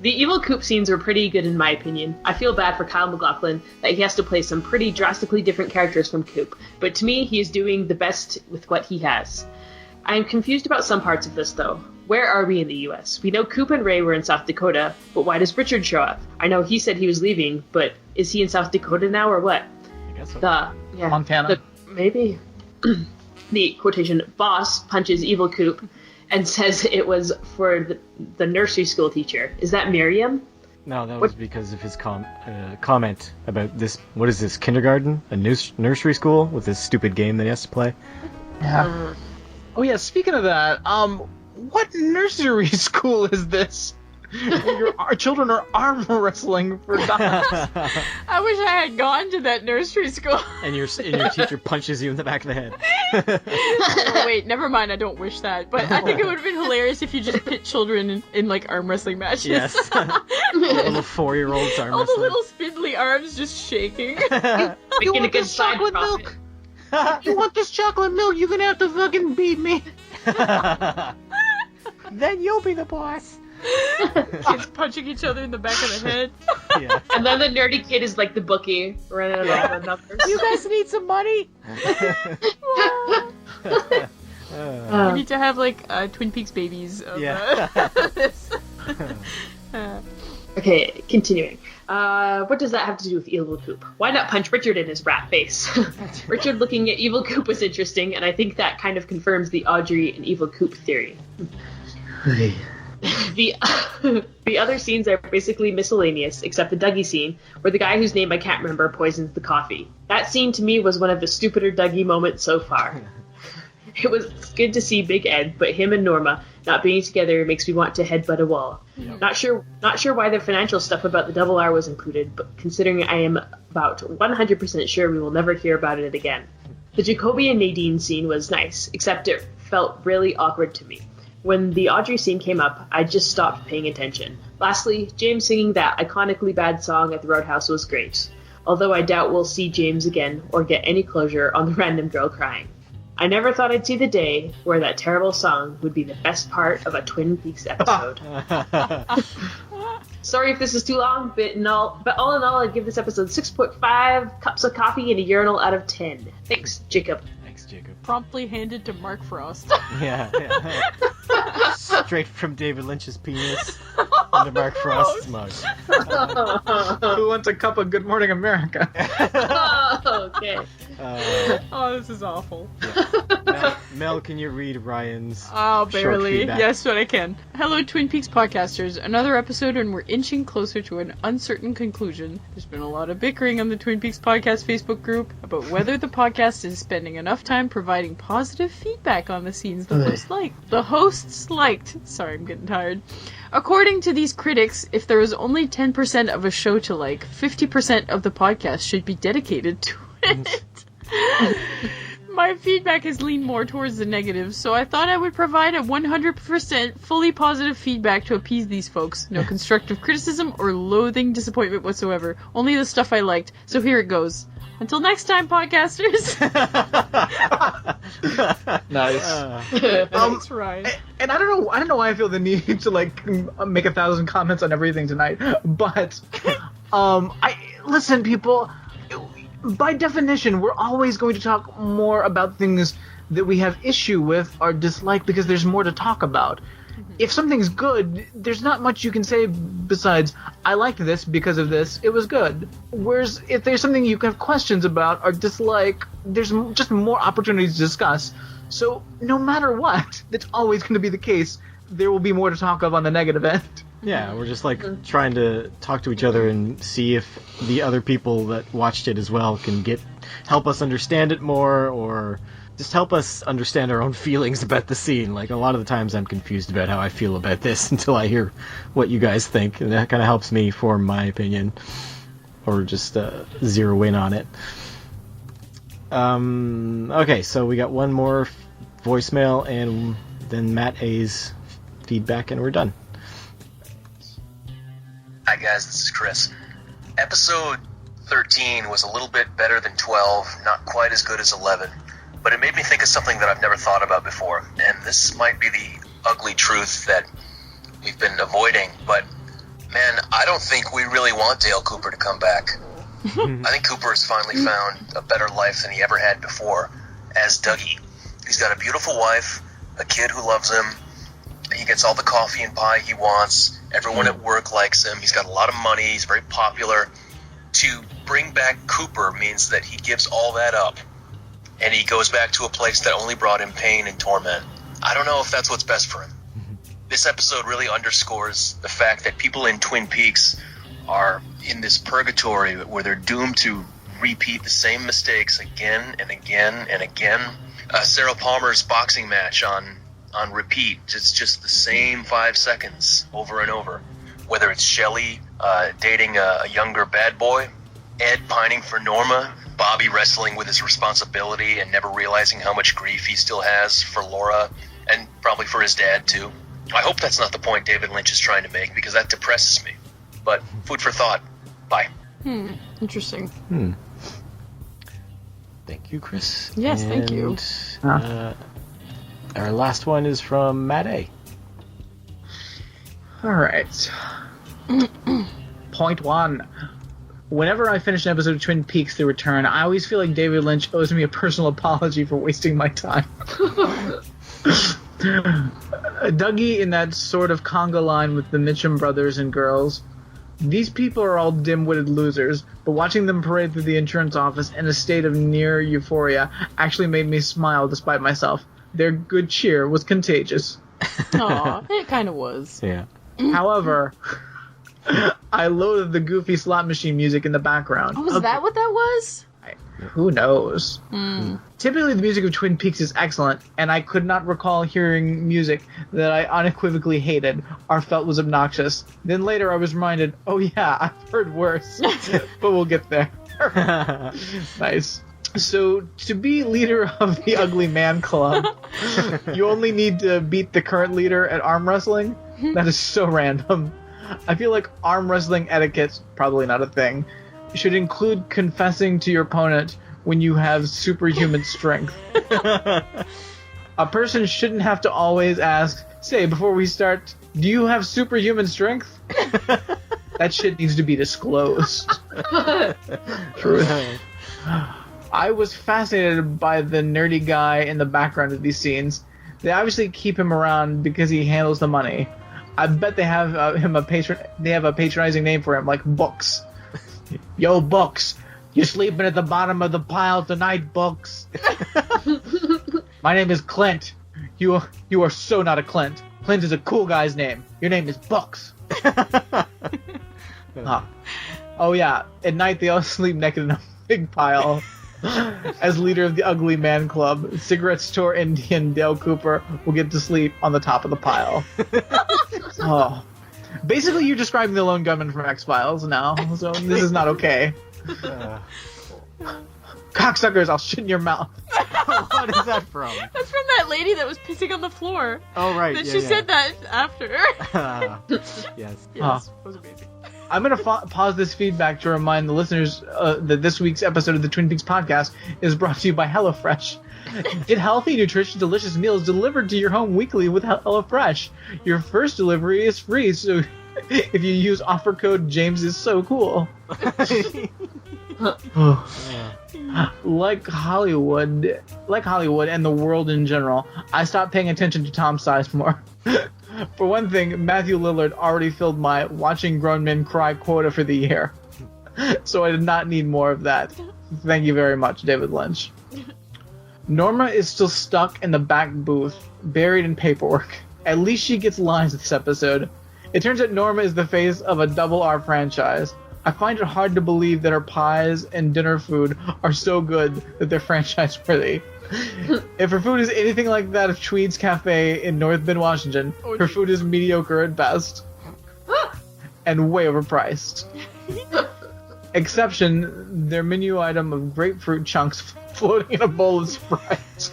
The evil Coop scenes were pretty good in my opinion. I feel bad for Kyle MacLachlan that he has to play some pretty drastically different characters from Coop, but to me he is doing the best with what he has. I am confused about some parts of this though. Where are we in the US? We know Coop and Ray were in South Dakota, but why does Richard show up? I know he said he was leaving, but is he in South Dakota now or what? I guess so. Montana. Maybe. The quotation boss punches evil Coop and says it was for the nursery school teacher. Is that Miriam? No, that was because of his comment about this. What is this, kindergarten? A nursery school with this stupid game that he has to play? Yeah. Oh yeah, speaking of that, what nursery school is this? Our children are arm wrestling for dollars. I wish I had gone to that nursery school. And your teacher punches you in the back of the head. Oh, wait, never mind. I don't wish that. But I think it would have been hilarious if you just pit children in arm wrestling matches. Yes. Little 4-year-olds arm all wrestling. the little spindly arms just shaking. You want this chocolate milk? You want this chocolate milk? You're gonna have to fucking beat me. Then you'll be the boss. Kids punching each other in the back of the head. Yeah. And then the nerdy kid is like the bookie running around with numbers. You guys need some money? We need to have Twin Peaks babies. Okay, continuing. What does that have to do with Evil Coop? Why not punch Richard in his rat face? Richard looking at Evil Coop was interesting, and I think that kind of confirms the Audrey and Evil Coop theory. The other scenes are basically miscellaneous, except the Dougie scene, where the guy whose name I can't remember poisons the coffee. That scene to me was one of the stupider Dougie moments so far. It was good to see Big Ed, but him and Norma not being together makes me want to headbutt a wall. Yep. Not sure why the financial stuff about the Double R was included, but considering I am about 100% sure we will never hear about it again. The Jacoby and Nadine scene was nice, except it felt really awkward to me. When the Audrey scene came up, I just stopped paying attention. Lastly, James singing that iconically bad song at the Roadhouse was great, although I doubt we'll see James again or get any closure on the random girl crying. I never thought I'd see the day where that terrible song would be the best part of a Twin Peaks episode. Sorry if this is too long, but all in all, I'd give this episode 6.5 cups of coffee and a urinal out of 10. Thanks, Jacob. Thanks, Jacob. Promptly handed to Mark Frost. Yeah. Straight from David Lynch's penis into Mark Frost's mug. Who wants a cup of Good Morning America? Okay. This is awful. Yeah. Mel, can you read Ryan's barely. short feedback? Yes, but I can. Hello, Twin Peaks podcasters. Another episode and we're inching closer to an uncertain conclusion. There's been a lot of bickering on the Twin Peaks podcast Facebook group about whether the podcast is spending enough time providing positive feedback on the scenes the hosts liked. Sorry, I'm getting tired. According to these critics, if there is only 10% of a show to like, 50% of the podcast should be dedicated to it. My feedback has leaned more towards the negative, so I thought I would provide a 100% fully positive feedback to appease these folks. No constructive criticism or loathing disappointment whatsoever. Only the stuff I liked. So here it goes. Until next time, podcasters. Nice. That's right. And I don't know why I feel the need to like make 1,000 comments on everything tonight, but listen, people. By definition, we're always going to talk more about things that we have issue with or dislike because there's more to talk about. If something's good, there's not much you can say besides, I liked this because of this, it was good. Whereas if there's something you have questions about or dislike, there's just more opportunities to discuss. So no matter what, that's always going to be the case. There will be more to talk of on the negative end. Yeah, we're just trying to talk to each other and see if the other people that watched it as well can help us understand it more, or just help us understand our own feelings about the scene. Like, a lot of the times I'm confused about how I feel about this until I hear what you guys think, and that kind of helps me form my opinion, or just zero in on it. Okay, so we got one more voicemail, and then Matt A's feedback, and we're done. Hi guys, this is Chris. Episode 13 was a little bit better than 12, not quite as good as 11, but it made me think of something that I've never thought about before, and this might be the ugly truth that we've been avoiding, but man, I don't think we really want Dale Cooper to come back. I think Cooper has finally found a better life than he ever had before as Dougie. He's got a beautiful wife, a kid who loves him, he gets all the coffee and pie he wants. Everyone at work likes him. He's got a lot of money. He's very popular. To bring back Cooper means that he gives all that up, and he goes back to a place that only brought him pain and torment. I don't know if that's what's best for him. This episode really underscores the fact that people in Twin Peaks are in this purgatory where they're doomed to repeat the same mistakes again and again and again. Sarah Palmer's boxing match on repeat. It's just the same 5 seconds over and over. Whether it's Shelley dating a younger bad boy, Ed pining for Norma, Bobby wrestling with his responsibility and never realizing how much grief he still has for Laura, and probably for his dad too. I hope that's not the point David Lynch is trying to make, because that depresses me. But food for thought. Bye. Interesting. Thank you, Chris. Yes, thank you. Our last one is from Matt A. Alright. Point 1. Whenever I finish an episode of Twin Peaks The Return, I always feel like David Lynch owes me a personal apology for wasting my time. Dougie in that sort of conga line with the Mitchum brothers and girls. These people are all dim-witted losers, but watching them parade through the insurance office in a state of near euphoria actually made me smile despite myself. Their good cheer was contagious. Aw, it kind of was. Yeah. However, I loathed the goofy slot machine music in the background. Oh, was that what that was? Who knows? Typically, the music of Twin Peaks is excellent, and I could not recall hearing music that I unequivocally hated or felt was obnoxious. Then later I was reminded, oh yeah, I've heard worse. But we'll get there. Nice. So, to be leader of the Ugly Man Club, you only need to beat the current leader at arm wrestling? That is so random. I feel like arm wrestling etiquette's probably not a thing. You should include confessing to your opponent when you have superhuman strength. A person shouldn't have to always ask, say, before we start, do you have superhuman strength? That shit needs to be disclosed. Truth. I was fascinated by the nerdy guy in the background of these scenes. They obviously keep him around because he handles the money. I bet they have They have a patronizing name for him, like Books. Yo, Books. You're sleeping at the bottom of the pile tonight, Books. My name is Clint. You are so not a Clint. Clint is a cool guy's name. Your name is Books. Oh yeah, at night they all sleep naked in a big pile. As leader of the Ugly Man Club, cigarette store Indian Dale Cooper will get to sleep on the top of the pile. Oh. Basically, you're describing the lone gunman from X-Files now, so this is not okay. Cocksuckers, I'll shit in your mouth. What is that from? That's from that lady that was pissing on the floor. Oh, right. She said that after. Yes. Yes. It was amazing. I'm going to pause this feedback to remind the listeners that this week's episode of the Twin Peaks podcast is brought to you by HelloFresh. Get healthy, nutritious, delicious meals delivered to your home weekly with HelloFresh. Your first delivery is free, so if you use offer code James is so cool. Like Hollywood and the world in general, I stopped paying attention to Tom Sizemore. For one thing, Matthew Lillard already filled my watching grown men cry quota for the year. So I did not need more of that. Thank you very much, David Lynch. Norma is still stuck in the back booth, buried in paperwork. At least she gets lines this episode. It turns out Norma is the face of a double R franchise. I find it hard to believe that her pies and dinner food are so good that they're franchise-worthy. If her food is anything like that of Tweed's Cafe in North Bend, Washington, her food is mediocre at best. And way overpriced. Exception, their menu item of grapefruit chunks floating in a bowl of Sprite.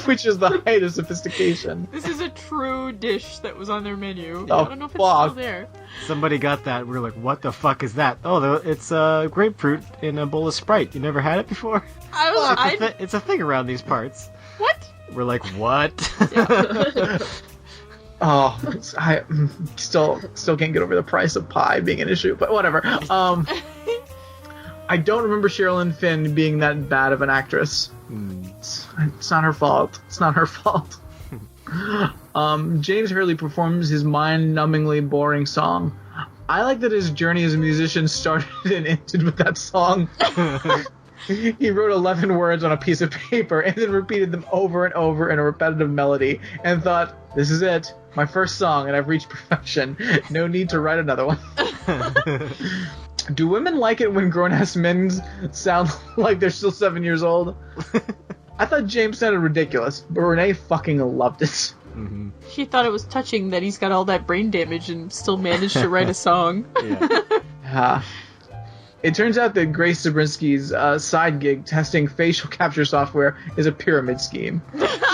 Which is the height of sophistication. This is a true dish that was on their menu. Oh, I don't know if it's still there. Somebody got that. We were like, what the fuck is that? Oh, it's grapefruit in a bowl of Sprite. You never had it before? It's a thing around these parts. What? We're like, what? Yeah. Oh, I still can't get over the price of pie being an issue, but whatever. I don't remember Sherilyn Fenn being that bad of an actress. It's not her fault. It's not her fault. James Hurley performs his mind-numbingly boring song. I like that his journey as a musician started and ended with that song. He wrote 11 words on a piece of paper and then repeated them over and over in a repetitive melody and thought, this is it, my first song, and I've reached perfection. No need to write another one. Do women like it when grown-ass men sound like they're still 7 years old? I thought James sounded ridiculous, but Renee fucking loved it. Mm-hmm. She thought it was touching that he's got all that brain damage and still managed to write a song. Yeah. It turns out that Grace Zabrisky's side gig testing facial capture software is a pyramid scheme.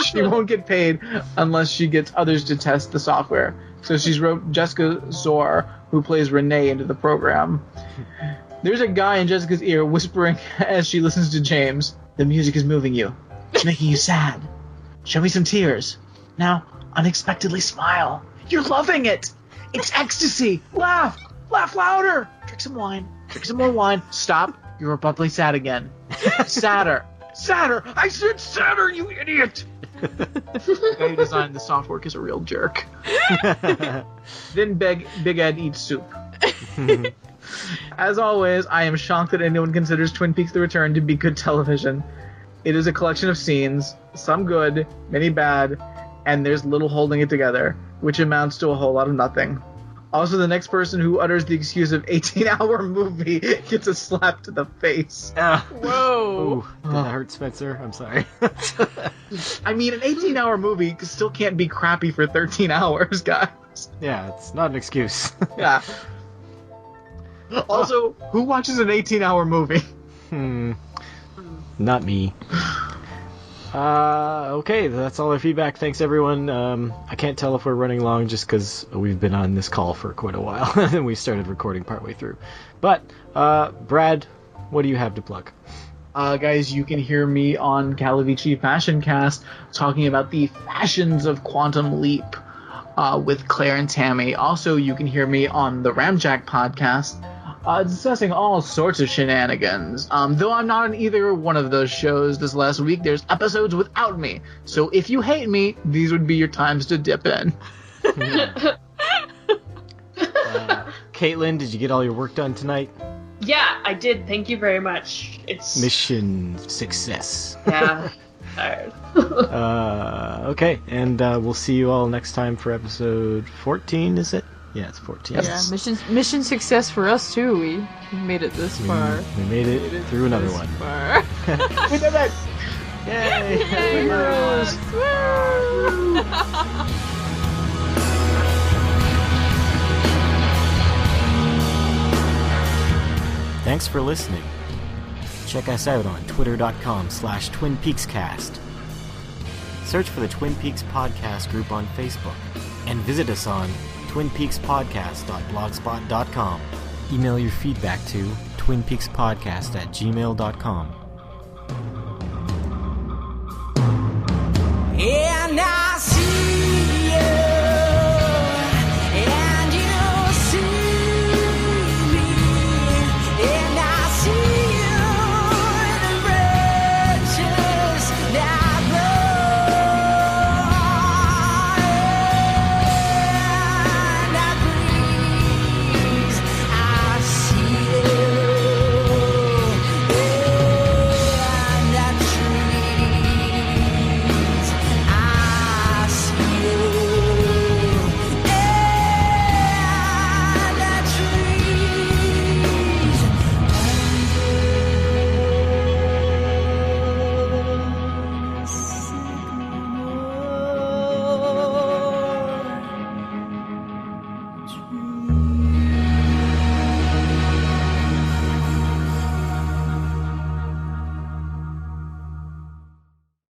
She won't get paid unless she gets others to test the software. So she's wrote Jessica Zor, who plays Renee, into the program. There's a guy in Jessica's ear whispering as she listens to James, the music is moving you. It's making you sad. Show me some tears. Now, unexpectedly smile. You're loving it. It's ecstasy. Laugh. Laugh louder. Drink some wine. Drink some more wine. Stop. You're abruptly sad again. Sadder. Sadder. I said sadder, you idiot. The guy who designed the software is a real jerk. Then Big Ed eats soup. As always, I am shocked that anyone considers Twin Peaks: The Return to be good television. It is a collection of scenes, some good, many bad, and there's little holding it together, which amounts to a whole lot of nothing. Also, the next person who utters the excuse of 18-hour movie gets a slap to the face. Whoa. Ooh, did that hurt, Spencer? I'm sorry. I mean, an 18-hour movie still can't be crappy for 13 hours, guys. Yeah, it's not an excuse. Yeah. Also, who watches an 18-hour movie? Not me. Okay, that's all our feedback. Thanks, everyone. I can't tell if we're running long just because we've been on this call for quite a while, and we started recording partway through. But, Brad, what do you have to plug? Guys, you can hear me on Calavici Fashion Cast talking about the fashions of Quantum Leap with Claire and Tammy. Also, you can hear me on the Ramjack podcast discussing all sorts of shenanigans. Though I'm not on either one of those shows this last week, there's episodes without me. So if you hate me, these would be your times to dip in. Caitlin, did you get all your work done tonight? Yeah, I did. Thank you very much. It's Mission success. Yeah. Tired. Okay, and we'll see you all next time for episode 14, is it? Yeah, it's 14. Yeah, mission success for us too. We made it this far. We made it through another one. We did it! Yay! Heroes! Woo! Thanks for listening. Check us out on twitter.com/TwinPeaksCast. Search for the Twin Peaks Podcast group on Facebook. And visit us on twinpeakspodcast.blogspot.com. Email your feedback to twinpeakspodcast@gmail.com. Yeah, now